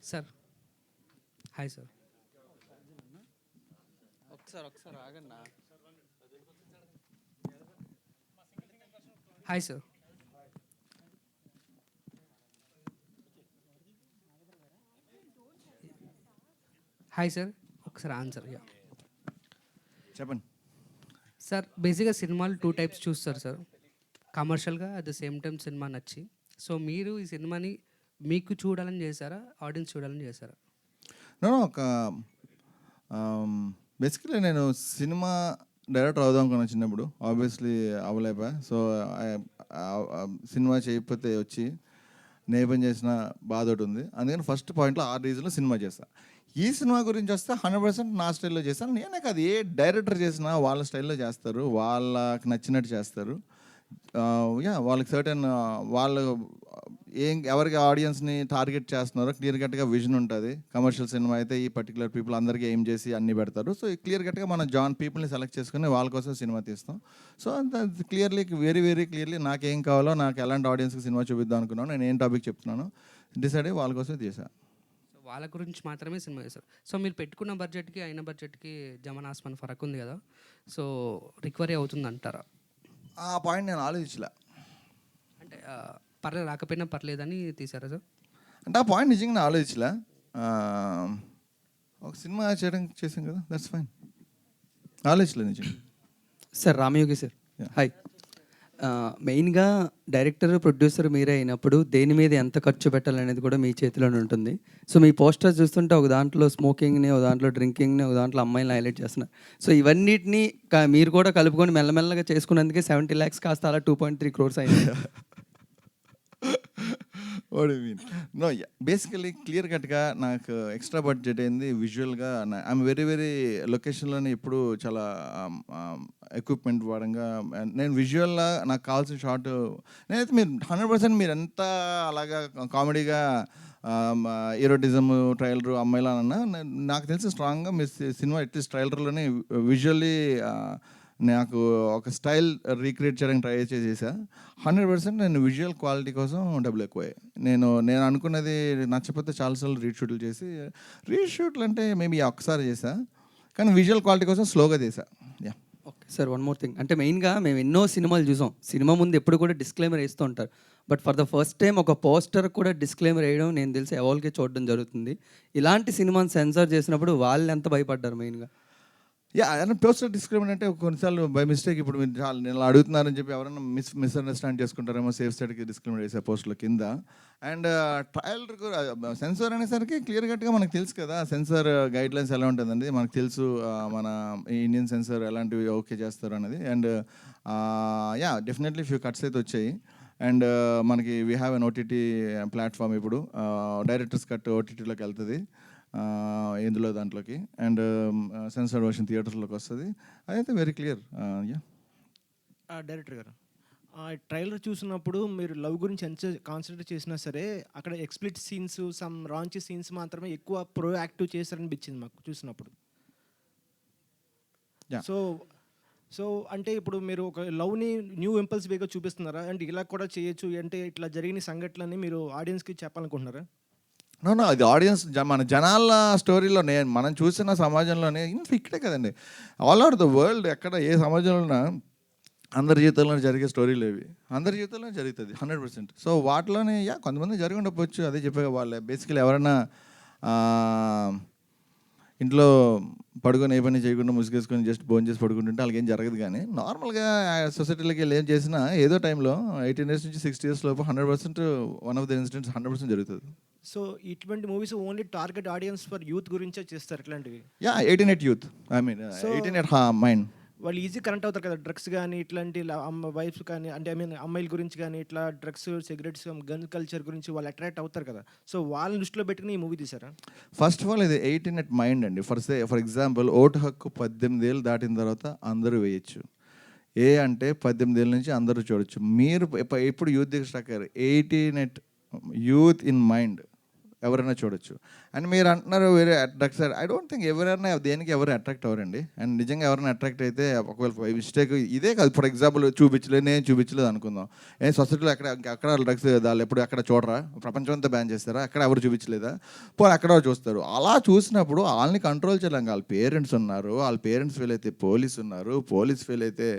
Sir hi sir. ఒకసారి ఆగన్నా. Hi sir. Hi sir. ఒకసారి ఆన్సర్. చెప్పండి సార్. బేసిక్గా సినిమాలు 2 టైప్స్ చూస్తారు సార్. కమర్షియల్గా at the same time cinema నచ్చి. సో మీరు ఈ సినిమాని మీకు చూడాలని చేశారా, ఆడియన్స్ చూడాలని చేశారా? ఒక బేసికలీ నేను సినిమా డైరెక్టర్ అవుదాం అనుకున్నా చిన్నప్పుడు. ఆబ్వియస్లీ అవ్వలేపా. సో సినిమా చేయకపోతే వచ్చి నేపథ్యం చేసిన బాధ ఒకటి ఉంది. అందుకని ఫస్ట్ పాయింట్లో 6 రీజన్లో సినిమా చేస్తాను. ఈ సినిమా గురించి వస్తే 100% నా స్టైల్లో చేస్తాను. నేనే కాదు, ఏ డైరెక్టర్ చేసినా వాళ్ళ స్టైల్లో చేస్తారు, వాళ్ళకి నచ్చినట్టు చేస్తారు. వాళ్ళకి సర్టెన్ వాళ్ళు ఎవరికి ఆడియన్స్ని టార్గెట్ చేస్తున్నారో క్లియర్ కట్గా విజన్ ఉంటుంది. కమర్షియల్ సినిమా అయితే ఈ పర్టికులర్ పీపుల్ అందరికీ ఏం చేసి అన్నీ పెడతారు. సో క్లియర్ కట్గా మనం పీపుల్ని సెలెక్ట్ చేసుకుని వాళ్ళ కోసం సినిమా తీస్తాం. సో అంత వెరీ క్లియర్లీ నాకేం కావాలో, నాకు ఎలాంటి ఆడియన్స్కి సినిమా చూపిద్దాం అనుకున్నాను, నేను ఏం టాపిక్ చెప్తున్నాను డిసైడ్ అయ్యి వాళ్ళ కోసం చేశాను. సో వాళ్ళ గురించి మాత్రమే సినిమా చేశారు. సో మీరు పెట్టుకున్న బడ్జెట్కి అయిన బడ్జెట్కి జమనాస్మాన్ ఫరక్ ఉంది కదా. సో రికవరీ అవుతుంది అంటారా? ఆ పాయింట్ నేను ఆలోచించలే. అంటే రాకపోయినా పర్లేదని తీసారా సార్? అంటే ఆ పాయింట్ నిజంగా నేను ఆలోచించలే. ఒక సినిమా చేసాం కదా, దట్స్ ఫైన్. ఆలోచించలే నిజంగా. Sir Ramayogi sir hi. మెయిన్గా డైరెక్టర్ ప్రొడ్యూసర్ మీరే అయినప్పుడు దేని మీద ఎంత ఖర్చు పెట్టాలనేది కూడా మీ చేతిలోనే ఉంటుంది. సో మీ పోస్టర్స్ చూస్తుంటే ఒక దాంట్లో స్మోకింగ్ని, ఒక దాంట్లో డ్రింకింగ్ని, ఒక దాంట్లో అమ్మాయిని హైలైట్ చేస్తున్నారు. సో ఇవన్నిటిని మీరు కూడా కలుపుకొని మెల్లమెల్లగా చేసుకున్నందుకే 70 lakhs కాస్త అలా 2.3 crores అయింది. What you mean? No, basically clear కట్గా నాకు ఎక్స్ట్రా బడ్జెట్ అయింది విజువల్గా. ఐఎమ్ వెరీ లొకేషన్లోనే ఎప్పుడు చాలా ఎక్విప్మెంట్ వాడంగా నేను విజువల్గా నాకు కావాల్సిన షార్ట్ నేనైతే మీరు 100% మీరు ఎంత అలాగా కామెడీగా ఈరోటిజం ట్రైలర్ అమ్మాయిలా అన్నా నాకు తెలిసి స్ట్రాంగ్గా మీరు సినిమా అట్లీస్ట్ ట్రైలర్లోనే విజువల్లీ నాకు ఒక స్టైల్ రీక్రియేట్ చేయడానికి ట్రై చేసా. 100% నేను విజువల్ క్వాలిటీ కోసం డబ్బులు ఎక్కువయ్యాయి. నేను అనుకున్నది నచ్చకపోతే చాలాసార్లు రీషూట్లు అంటే మేబీ ఒక్కసారి చేసా, కానీ విజువల్ క్వాలిటీ కోసం స్లోగా చేసా. Okay sir, one more thing. అంటే మెయిన్గా మేము ఎన్నో సినిమాలు చూసాం. సినిమా ముందు ఎప్పుడు కూడా డిస్క్లైమర్ వేస్తూ ఉంటారు. But for the first time ఒక పోస్టర్ కూడా డిస్క్లైమర్ వేయడం నేను తెలిసి ఎవరికి చూడడం జరుగుతుంది. ఇలాంటి సినిమాని సెన్సార్ చేసినప్పుడు వాళ్ళు ఎంత భయపడ్డారు మెయిన్గా? పోస్టర్ డిస్క్రిమినేట్ అంటే కొన్నిసార్లు బై మిస్టేక్ ఇప్పుడు మీరు నేను అడుగుతున్నారని చెప్పి ఎవరైనా మిస్అండర్స్టాండ్ చేసుకుంటారేమో, సేఫ్ సైడ్కి డిస్క్రిమినేట్ చేసే పోస్టుల కింద. అండ్ ట్రయల్ సెన్సార్ అనేసరికి క్లియర్ కట్గా మనకు తెలుసు కదా సెన్సార్ గైడ్ లైన్స్ ఎలా ఉంటుందండి, మనకు తెలుసు మన ఇండియన్ సెన్సార్ ఎలాంటివి ఓకే చేస్తారు అనేది. అండ్ డెఫినెట్లీ ఫ్యూ కట్స్ అయితే వచ్చాయి. అండ్ మనకి we have an OTT platform. ఇప్పుడు డైరెక్టర్స్ కట్ ఓటీటీలోకి వెళ్తుంది ఇందులో దాంట్లోకి. అండ్ సెన్సార్ వర్షన్ థియేటర్స్లోకి వస్తుంది. అదైతే వెరీ క్లియర్. డైరెక్టర్ గారు ఆ ట్రైలర్ చూసినప్పుడు మీరు లవ్ గురించి ఎంత కాన్సన్ట్రేట్ చేసినా సరే అక్కడ ex-split scenes, some Ranchi scenes మాత్రమే ఎక్కువ ప్రొయాక్టివ్ చేశారనిపించింది మాకు చూసినప్పుడు. సో సో అంటే ఇప్పుడు మీరు ఒక లవ్ని న్యూ ఇంపల్సివ్గా చూపిస్తున్నారా? అంటే ఇలా కూడా చేయొచ్చు అంటే ఇట్లా జరిగిన సంఘటనలని మీరు ఆడియన్స్కి చెప్పాలనుకుంటున్నారా? నో అది ఆడియన్స్ మన జనాల స్టోరీలోనే మనం చూసిన సమాజంలోనే ఇక్కడే కదండి, ఆల్ ఓవర్ ద వరల్డ్ ఎక్కడ ఏ సమాజంలో అందరి జీవితంలో జరిగే స్టోరీలు ఇవి, అందరి జీవితంలో జరుగుతుంది 100%. సో వాటిలోనే కొంతమంది జరిగి ఉండకపోవచ్చు, అదే చెప్పే వాళ్ళే బేసికలీ ఎవరైనా ఇంట్లో పడుకొని ఏ పని చేయకుండా ముసుగేసుకొని జస్ట్ భోజనం చేసి పడుకుంటుంటే వాళ్ళకి ఏం జరగదు. కానీ నార్మల్గా సొసైటీలోకి వెళ్ళి ఏం చేసినా ఏదో టైంలో 18 years నుంచి 60 years లోపు 100% వన్ ఆఫ్ ద ఇన్సిడెంట్స్ 100% జరుగుతుంది. సో ఇటువంటి movies only target audience for youth గురించే చేస్తారు ఇట్లాంటివి? 18 youth, ఐ మీన్ 18 మైండ్. వాళ్ళు ఈజీ కనెక్ట్ అవుతారు కదా డ్రగ్స్ కానీ ఇట్లాంటి వైఫ్స్ కానీ, అంటే ఐ మీన్ అమ్మాయిల గురించి కానీ ఇట్లా డ్రగ్స్, సిగరెట్స్, గన్ కల్చర్ గురించి వాళ్ళు అట్రాక్ట్ అవుతారు కదా. సో వాళ్ళని దృష్టిలో పెట్టుకుని ఈ మూవీ తీసారా? ఫస్ట్ ఆఫ్ ఆల్ ఇది 18 మైండ్ అండి. ఫర్ ఎగ్జాంపుల్ ఓటు హక్కు 18 ఏళ్ళు దాటిన తర్వాత అందరూ వేయచ్చు. అంటే 18 ఏళ్ళ నుంచి అందరూ చూడొచ్చు. మీరు ఎప్పుడు యూత్ దగ్గర స్టాక్ అయ్యారు, 18 యూత్ ఇన్ మైండ్ ఎవరైనా చూడొచ్చు. అండ్ మీరు అంటున్నారు వేరే డ్రగ్స్, ఐ డోంట్ థింక్ ఎవరైనా దేనికి ఎవరు అట్రాక్ట్ అవ్వరండి. అండ్ నిజంగా ఎవరైనా అట్రాక్ట్ అయితే ఒకవేళ మిస్టేక్ ఇదే కాదు, ఫర్ ఎగ్జాంపుల్ నేను చూపించలేదు అనుకుందాం, సొసైటీలో అక్కడ డ్రగ్స్ వాళ్ళు ఎప్పుడు అక్కడ చూడరా, ప్రపంచం అంతా బ్యాన్ చేస్తారా, అక్కడ ఎవరు చూపించలేదా, పోనీ అక్కడ చూస్తారు. అలా చూసినప్పుడు వాళ్ళని కంట్రోల్ చేయలేం. వాళ్ళ పేరెంట్స్ ఉన్నారు, వాళ్ళ పేరెంట్స్ ఫెయిల్ అయితే పోలీస్ ఉన్నారు, పోలీస్ ఫెయిల్ అయితే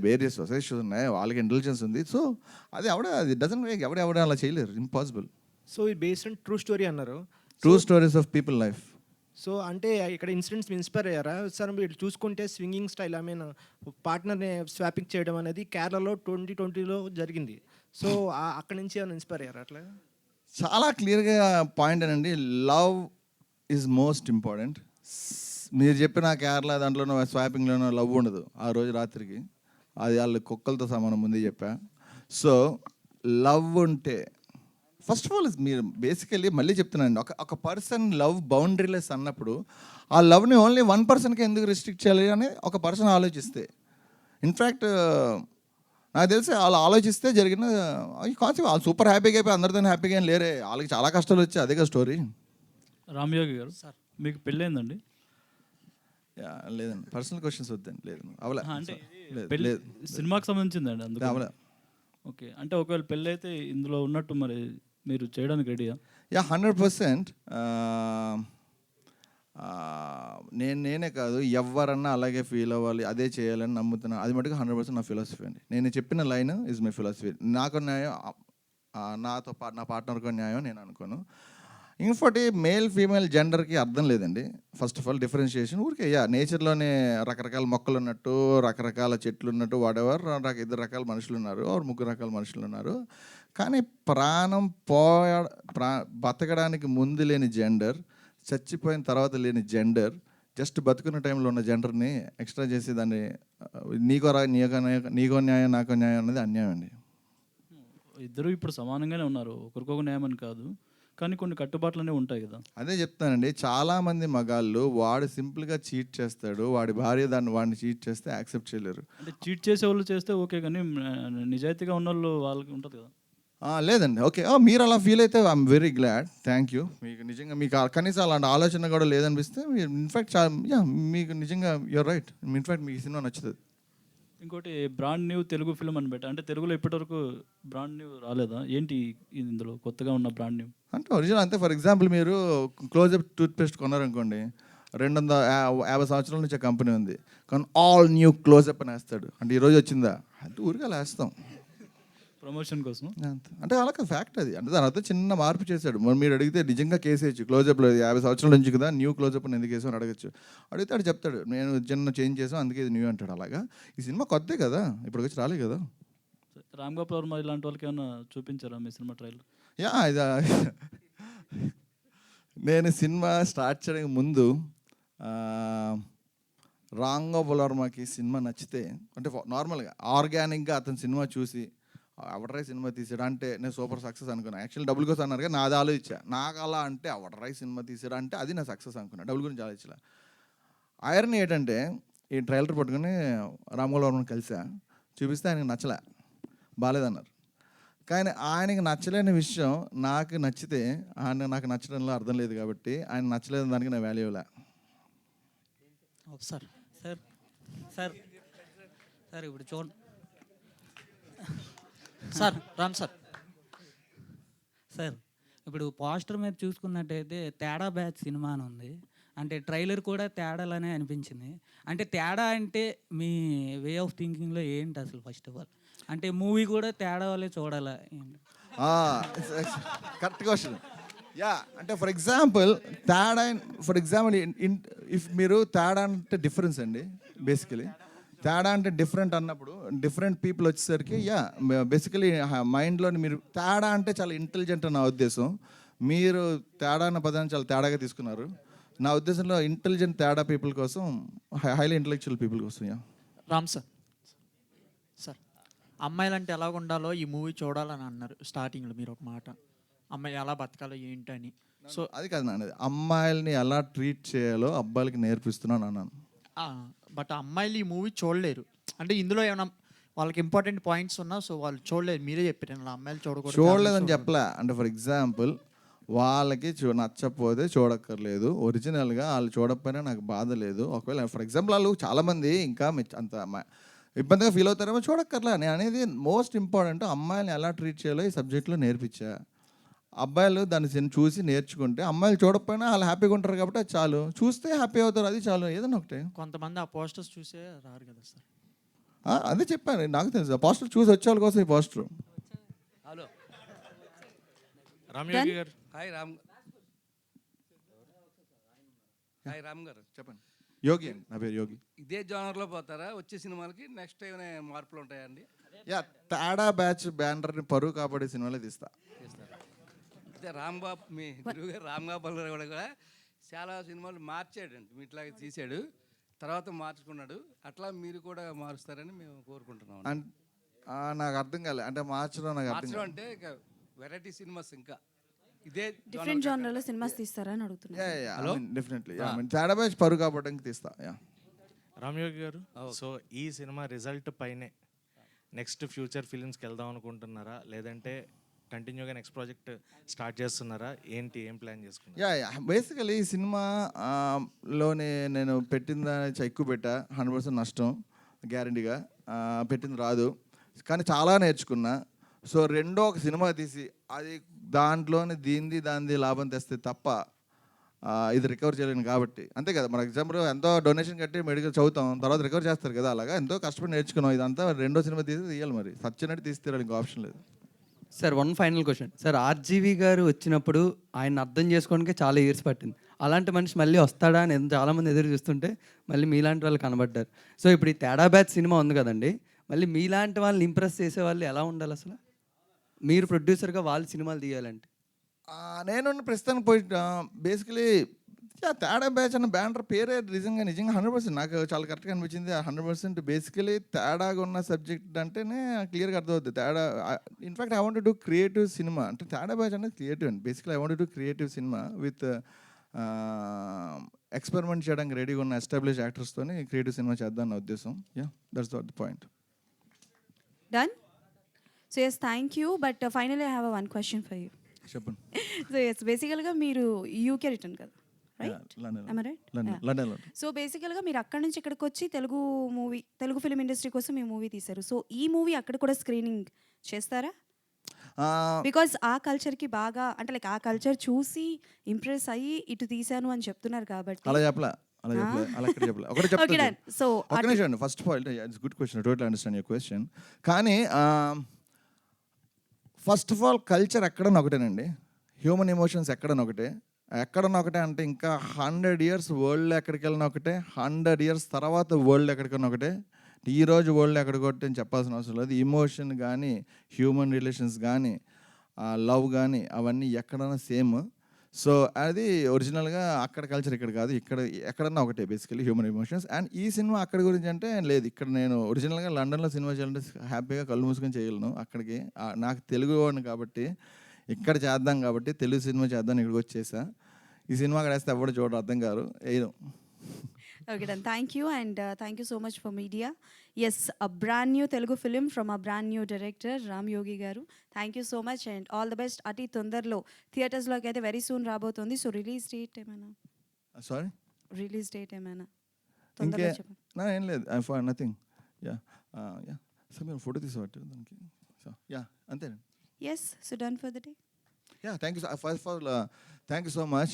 వేరే సొసైటీస్ ఉన్నాయి, వాళ్ళకి ఇంటెలిజెన్స్ ఉంది. సో అది డజన్ మేక్ ఎవరు అలా చేయలేరు, ఇంపాసిబుల్. సో ఈ బేస్డ్ ఆన్ ట్రూ స్టోరీ అన్నారు, true stories of people life. So అంటే ఇక్కడ ఇన్సిడెంట్స్ ఇన్స్పైర్ అయ్యారా సార్? మీరు చూసుకుంటే స్వింగింగ్ స్టైల్, ఐ మీన్ పార్ట్నర్ని స్వాపింగ్ చేయడం అనేది కేరళలో 2020లో జరిగింది. సో అక్కడి నుంచి ఏమైనా ఇన్స్పైర్ అయ్యారా అట్లా? చాలా క్లియర్గా పాయింట్ అనండి, లవ్ ఈజ్ మోస్ట్ ఇంపార్టెంట్. మీరు చెప్పిన కేరళ దాంట్లోనో స్వాపింగ్లోనో లవ్ ఉండదు ఆ రోజు రాత్రికి, అది వాళ్ళు కుక్కలతో సమానం ముందే చెప్పా. సో లవ్ ఉంటే ఫస్ట్ ఆఫ్ ఆల్ మీరు బేసికలీ మళ్ళీ చెప్తున్నానండి, ఒక పర్సన్ లవ్ బౌండరీలెస్ అన్నప్పుడు ఆ లవ్ని ఓన్లీ 1%కి ఎందుకు రిస్ట్రిక్ట్ చేయాలి అని ఒక పర్సన్ ఆలోచిస్తే, ఇన్ఫ్యాక్ట్ నాకు తెలిసి వాళ్ళు ఆలోచిస్తే జరిగిన ఈ కాన్సెప్ట్ వాళ్ళు సూపర్ హ్యాపీగా అయిపోయి అందరితో హ్యాపీగా ఏం లేరే, వాళ్ళకి చాలా కష్టాలు వచ్చాయి. అదే కదా స్టోరీ. రామయోగి గారు సార్, మీకు పెళ్ళైందండి? లేదండి, పర్సనల్ క్వశ్చన్స్ వద్దండి. లేదు అవలే, అంటే పెళ్ళి సినిమాకి సంబంధించిందండి అందుకు అవలే. ఓకే, అంటే ఒకవేళ పెళ్ళి అయితే ఇందులో ఉన్నట్టు మరి మీరు చేయడానికి రెడీయా? 100%. నేనే కాదు ఎవరన్నా అలాగే ఫీల్ అవ్వాలి, అదే చేయాలని నమ్ముతున్నా. అది మటుకు 100% నా ఫిలాసఫీ అండి. నేను చెప్పిన లైన్ ఈజ్ మై ఫిలాసఫీ. నాకు న్యాయం, నా పార్ట్నర్కు న్యాయం నేను అనుకోను. ఇంకోటి మేల్ ఫీమేల్ జెండర్కి అర్థం లేదండి. ఫస్ట్ ఆఫ్ ఆల్ డిఫరెన్షియేషన్ ఊరికే నేచర్లోనే రకరకాల మొక్కలు ఉన్నట్టు, రకరకాల చెట్లు ఉన్నట్టు, వాడెవర్ 2 రకాల మనుషులు ఉన్నారు, 3 రకాల మనుషులు ఉన్నారు. కానీ ప్రాణం బతకడానికి ముందు లేని జెండర్, చచ్చిపోయిన తర్వాత లేని జెండర్, జస్ట్ బతుకున్న టైంలో ఉన్న జెండర్ని ఎక్స్ట్రా చేసి దాన్ని నీకో న్యాయం నాకో న్యాయం అనేది అన్యాయం అండి. ఇద్దరు ఇప్పుడు సమానంగానే ఉన్నారు, ఒకరికొక న్యాయం అని కాదు, కానీ కొన్ని కట్టుబాట్లు అనేవి ఉంటాయి కదా. అదే చెప్తానండి, చాలామంది మగాళ్ళు వాడు సింపుల్గా చీట్ చేస్తాడు, వాడి భార్య వాడిని చీట్ చేస్తే యాక్సెప్ట్ చేయలేరు. అంటే చీట్ చేసే వాళ్ళు చేస్తే ఓకే, కానీ నిజాయితీగా ఉన్న వాళ్ళు వాళ్ళకి ఉంటుంది కదా. లేదండి, ఓకే, మీరు అలా ఫీల్ అయితే I'm very glad, thank you. మీకు నిజంగా మీకు కనీసం అలాంటి ఆలోచన కూడా లేదనిపిస్తే ఇన్ఫ్యాక్ట్ మీకు నిజంగా యూర్ రైట్. ఇన్ఫ్యాక్ట్ మీకు సినిమా నచ్చుతుంది. ఇంకోటి బ్రాండ్ న్యూ తెలుగు ఫిల్మ్ అని పెట్టా, అంటే తెలుగులో ఇప్పటివరకు బ్రాండ్ న్యూ రాలేదా ఏంటి ఇందులో కొత్తగా ఉన్న బ్రాండ్ న్యూ? అంటే ఒరిజినల్ అంతే. ఫర్ ఎగ్జాంపుల్ మీరు క్లోజప్ టూత్పేస్ట్ కొన్నారనుకోండి, 250 సంవత్సరాల నుంచి కంపెనీ ఉంది, కానీ ఆల్ న్యూ క్లోజప్ అని వేస్తాడు. అంటే ఈరోజు వచ్చిందా అంటే ఊరిగా వేస్తాం ప్రమోషన్ కోసం. అంటే అలా ఫ్యాక్ట్ అది. అంటే దాని అర్థం చిన్న మార్పు చేశాడు. మీరు అడిగితే నిజంగా కేసు వేయచ్చు, క్లోజప్లో 50 సంవత్సరాల నుంచి కదా న్యూ క్లోజప్ అని ఎందుకు వేసామని అడగచ్చు. అడిగితే అడు చెప్తాడు నేను చిన్న చేంజ్ చేసాం అందుకే ఇది న్యూ అంటాడు. అలాగా ఈ సినిమా కొత్తే కదా, ఇప్పుడు వచ్చి రాలే కదా. రామ్ గోపాల్ వర్మ ఇలాంటి వాళ్ళకి ఏమైనా చూపించారా మీ సినిమా ట్రైలర్? ఇది నేను సినిమా స్టార్ట్ చేయడానికి ముందు రామ్ గోపాల్ వర్మకి సినిమా నచ్చితే, అంటే నార్మల్గా ఆర్గానిక్గా అతని సినిమా చూసి అవడరాయి సినిమా తీసాడు అంటే నేను సూపర్ సక్సెస్ అనుకున్నాను. యాక్చువల్లీ డబ్బుల కోసం అన్నారు కానీ నాది ఆలోచించా, నాకు అలా అంటే అవడరాయి సినిమా తీసాడు అంటే అది నా సక్సెస్ అనుకున్నాను, డబ్బుల గురించి ఆలోచించలే. ఐరన్ ఏంటంటే ఈ ట్రైలర్ పట్టుకుని రామ్ గోపాల్ వర్మని కలిసా, చూపిస్తే ఆయనకు నచ్చలే. బాగాలేదన్నారు. కానీ ఆయనకి నచ్చలేని విషయం నాకు నచ్చితే నాకు నచ్చడంలో అర్థం లేదు కాబట్టి ఆయన నచ్చలేని దానికి నా వాల్యూ ఇవ్వలే. సార్ సార్ సార్ సార్ ఇప్పుడు చూడండి సార్ రామ్ సార్ సార్ ఇప్పుడు పోస్టర్ మీద చూసుకున్నట్టయితే తేడా బ్యాచ్ సినిమా అని ఉంది. అంటే ట్రైలర్ కూడా తేడాలనే అనిపించింది. అంటే తేడా అంటే మీ వే ఆఫ్ థింకింగ్లో ఏంటి అసలు? ఫస్ట్ ఆఫ్ ఆల్ అంటే మూవీ కూడా తేడా వల్లే చూడాలా? Correct question. అంటే ఫర్ ఎగ్జాంపుల్ ఇఫ్ మీరు తేడా అంటే డిఫరెన్స్ అండి. బేసికలీ తేడా అంటే డిఫరెంట్ అన్నప్పుడు డిఫరెంట్ పీపుల్ వచ్చేసరికి బేసికలీ మైండ్లోని మీరు తేడా అంటే చాలా ఇంటెలిజెంట్ అని నా ఉద్దేశం. మీరు తేడా అన్న పదాన్ని చాలా తేడాగా తీసుకున్నారు. నా ఉద్దేశంలో ఇంటెలిజెంట్ తేడా పీపుల్ కోసం, హైలీ ఇంటెలెక్చువల్ పీపుల్ కోసం. రామ్ సార్ సార్ అమ్మాయిలు అంటే ఎలా ఉండాలో ఈ మూవీ చూడాలని అన్నారు స్టార్టింగ్లో మీరు ఒక మాట, అమ్మాయి ఎలా బతకాలో ఏంటని. సో అది కాదు నాన్న, అమ్మాయిల్ని ఎలా ట్రీట్ చేయాలో అబ్బాయిలకి నేర్పిస్తున్నాను అన్నాను. బట్ అమ్మాయిలు ఈ మూవీ చూడలేరు. అంటే ఇందులో ఏమైనా వాళ్ళకి ఇంపార్టెంట్ పాయింట్స్ ఉన్నా సో వాళ్ళు చూడలేరు. మీరే చెప్పారు అలా అమ్మాయిలు చూడలేదని చెప్పలే. అంటే ఫర్ ఎగ్జాంపుల్ వాళ్ళకి నచ్చకపోతే చూడక్కర్లేదు. ఒరిజినల్గా వాళ్ళు చూడకపోయినా నాకు బాధ లేదు. ఒకవేళ ఫర్ ఎగ్జాంపుల్ వాళ్ళు చాలామంది ఇంకా అంత ఇబ్బందిగా ఫీల్ అవుతారేమో, చూడక్కర్లే. నేను అనేది మోస్ట్ ఇంపార్టెంట్ అమ్మాయిని ఎలా ట్రీట్ చేయాలో ఈ సబ్జెక్ట్లో నేర్పించా. అబ్బాయిలు దాన్ని చూసి నేర్చుకుంటే అమ్మాయిలు చూడకపోయినా వాళ్ళు హ్యాపీగా ఉంటారు కాబట్టి అది చాలు. చూస్తే హ్యాపీ అవుతారు, అది చాలు. ఏదైనా ఒకటే. కొంతమంది ఆ పోస్టర్స్ చూసే రారు కదా సార్. అదే చెప్పాను, నాకు తెలుసు. పోస్టర్ చూసి వచ్చే వాళ్ళ కోసం ఈ పోస్టర్. హలో రామ్ యోగి గారు. హాయ్ రామ్ గారు చెప్పండి. యోగి అండి, నా పేరు యోగి. ఇదే జోనర్లో పోతారా వచ్చే సినిమాలకి? నెక్స్ట్ ఏమైనా మార్పులు ఉంటాయండి? తేడా బ్యాచ్ బ్యానర్ని పరువు కాపాడే సినిమాలే తీస్తా. అయితే రాంబాబు, మీ గురువు గారు రామ్ గోపాల్ కూడా చాలా సినిమాలు మార్చాడండి. మీట్లాగా తీసాడు, తర్వాత మార్చుకున్నాడు. అట్లా మీరు కూడా మారుస్తారని మేము కోరుకుంటున్నాం. నాకు అర్థం కాలే. అంటే మార్చడం నాకు అర్థం కాలే. అంటే వెరైటీ సినిమాస్ ఇంకా ఇదే డిఫరెంట్ జానర్లో సినిమాస్ తీస్తారా అని అడుగుతున్నా. డెఫినెట్లీ తేడా బ్యాచ్ పరువు కాపాడడానికి తీస్తా. రామ్యోగి గారు, సో ఈ సినిమా రిజల్ట్ పైనే నెక్స్ట్ ఫ్యూచర్ ఫిలిమ్స్కి వెళ్దాం అనుకుంటున్నారా, లేదంటే కంటిన్యూగా నెక్స్ట్ ప్రాజెక్ట్ స్టార్ట్ చేస్తున్నారా? ఏం ప్లాన్ చేసుకున్నారు? బేసికలీ ఈ సినిమాలోనే నేను పెట్టిన దాని ఎక్కువ పెట్టా. 100% నష్టం గ్యారంటీగా. పెట్టింది రాదు, కానీ చాలా నేర్చుకున్నా. సో రెండో ఒక సినిమా తీసి అది దాంట్లోనే దాని లాభం తెస్తే తప్ప ఇది రికవర్ చేయలేను కాబట్టి. అంతే కదా, మన ఎగ్జాంపుల్ ఎంతో డొనేషన్ కట్టి మెడికల్ చదువుతాం, తర్వాత రికవర్ చేస్తారు కదా. అలాగా ఎంతో కష్టపడి నేర్చుకున్నాం. ఇదంతా రెండో సినిమా తీయాలి. మరి సచ్చినట్టు తీస్తే ఇంకో ఆప్షన్ లేదు. Sir one final question. Sir RGV గారు వచ్చినప్పుడు ఆయన అర్థం చేసుకోవడానికి చాలా ఇయర్స్ పట్టింది. అలాంటి మనిషి మళ్ళీ వస్తాడా అని చాలామంది ఎదురు చూస్తుంటే మళ్ళీ మీలాంటి వాళ్ళు కనబడ్డారు. సో ఇప్పుడు ఈ తేడా బ్యాచ్ సినిమా ఉంది కదండి, మళ్ళీ మీలాంటి వాళ్ళని ఇంప్రెస్ చేసే వాళ్ళు ఎలా ఉండాలి అసలు? మీరు ప్రొడ్యూసర్గా వాళ్ళు సినిమాలు తీయాలంటే నేను ప్రస్తుతానికి పోయి బేసికలీ తేడా బ్యాచ్ అన్న బ్యానర్ పేరే నిజంగా 100% నాకు చాలా కరెక్ట్గా అనిపించింది. 100% బేసికలీ తేడాగా ఉన్న సబ్జెక్ట్ అంటేనే క్లియర్గా అర్థమవుతుంది. తేడా in fact I want to do creative cinema. అంటే తేడా బ్యాచ్ అనేది క్రియేటివ్ అండి. Basically I want to do creative cinema with experiment చేయడానికి రెడీగా ఉన్న ఎస్టాబ్లిష్ యాక్టర్స్తో క్రియేటివ్ సినిమా చేద్దాం నా ఉద్దేశం. That's the point. Done? So yes, thank you. But finally I have one question for you. చెప్పండి. So yes, బేసికల్గా మీరు యూకే రిటర్న్ కదా, రైట్? Am I right? లండన్లో. సో బేసికల్గా మీరు అక్కడి నుంచి ఇక్కడికి వచ్చి తెలుగు ఫిలిం ఇండస్ట్రీ కోసం ఈ మూవీ తీశారు. సో ఈ మూవీ అక్కడ కూడా స్క్రీనింగ్ చేస్తారా? బికాజ్ ఆ కల్చర్కి బాగా అంటే లైక్ ఆ కల్చర్ చూసి ఇంప్రెస్ అయ్యి ఇటు తీశాను అని చెప్తున్నారు కాబట్టి. అలా చెప్పలే. ఒకటి చెప్తాను. సో ఒక నిమిషం. First point, it's good question. Total understand your question. కానీ ఫస్ట్ ఆఫ్ ఆల్ కల్చర్ ఎక్కడన్నా ఒకటేనండి. హ్యూమన్ ఎమోషన్స్ ఎక్కడన్నా ఒకటే అంటే ఇంకా 100 years వరల్డ్ ఎక్కడికి వెళ్ళినా ఒకటే, 100 years తర్వాత వరల్డ్ ఎక్కడికన్నా ఒకటే. ఈరోజు వరల్డ్ ఎక్కడికొట్టే అని చెప్పాల్సిన అవసరం లేదు. ఎమోషన్ కానీ, హ్యూమన్ రిలేషన్స్ కానీ, లవ్ కానీ అవన్నీ ఎక్కడన్నా సేమ్. సో అది ఒరిజినల్గా అక్కడ కల్చర్ ఇక్కడ కాదు, ఇక్కడ ఎక్కడన్నా ఒకటే బేసికలీ హ్యూమన్ ఎమోషన్స్. అండ్ ఈ సినిమా అక్కడ గురించి అంటే లేదు. ఇక్కడ నేను ఒరిజినల్గా లండన్లో సినిమా చేయాలంటే హ్యాపీగా కళ్ళు మూసుకొని చేయగలను. అక్కడికి నాకు తెలుగు వాడిని కాబట్టి ఇక్కడ చేద్దాం కాబట్టి తెలుగు సినిమా చేద్దాం ఇక్కడికి వచ్చేసా. ఈ సినిమా అక్కడ వేస్తే ఎవరు చూడరు, అర్థం కాదు. Okay, done. Thank you, and thank you so much for media. Yes, a brand new Telugu film from a brand new director, Ram Yogi garu. Thank you so much, and all the best. Ati తొందరలో థియేటర్స్లోకి అయితే very soon రాబోతుంది. So release date ఏమైనా sorry release date ఏమైనా ఇంకే తొందరలో చెప్పండి. నా ఏం లేదు I for nothing. Yeah yeah sir మీరు ఫోటో తీసుకోవచ్చు దానికి. సో యా అంతేనండి. Yes, so done for the day. Yeah, thank you. First of all, thank you so much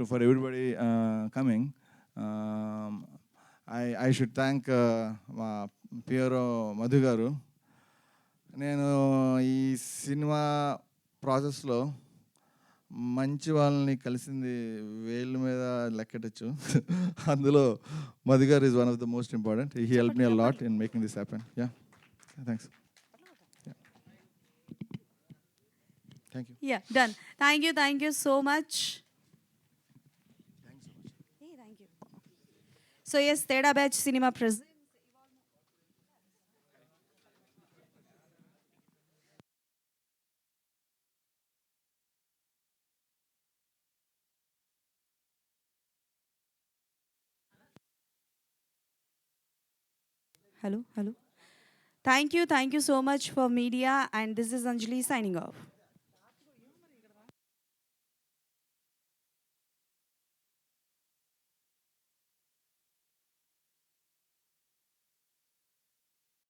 for everybody coming. I should thank మా Piero Madhu గారు. నేను ఈ cinema ప్రాసెస్లో మంచి వాళ్ళని కలిసింది వేళ్ళ మీద లెక్కెట్టచ్చు. అందులో మధు గారు is one of the most important. He help me a lot in making this happen. Yeah thanks. Thank you. Yeah, done. Thank you so much. Hey, thank you. So yes, Teda Batch Cinema presents. Hello. Thank you so much for media, and this is Anjali signing off.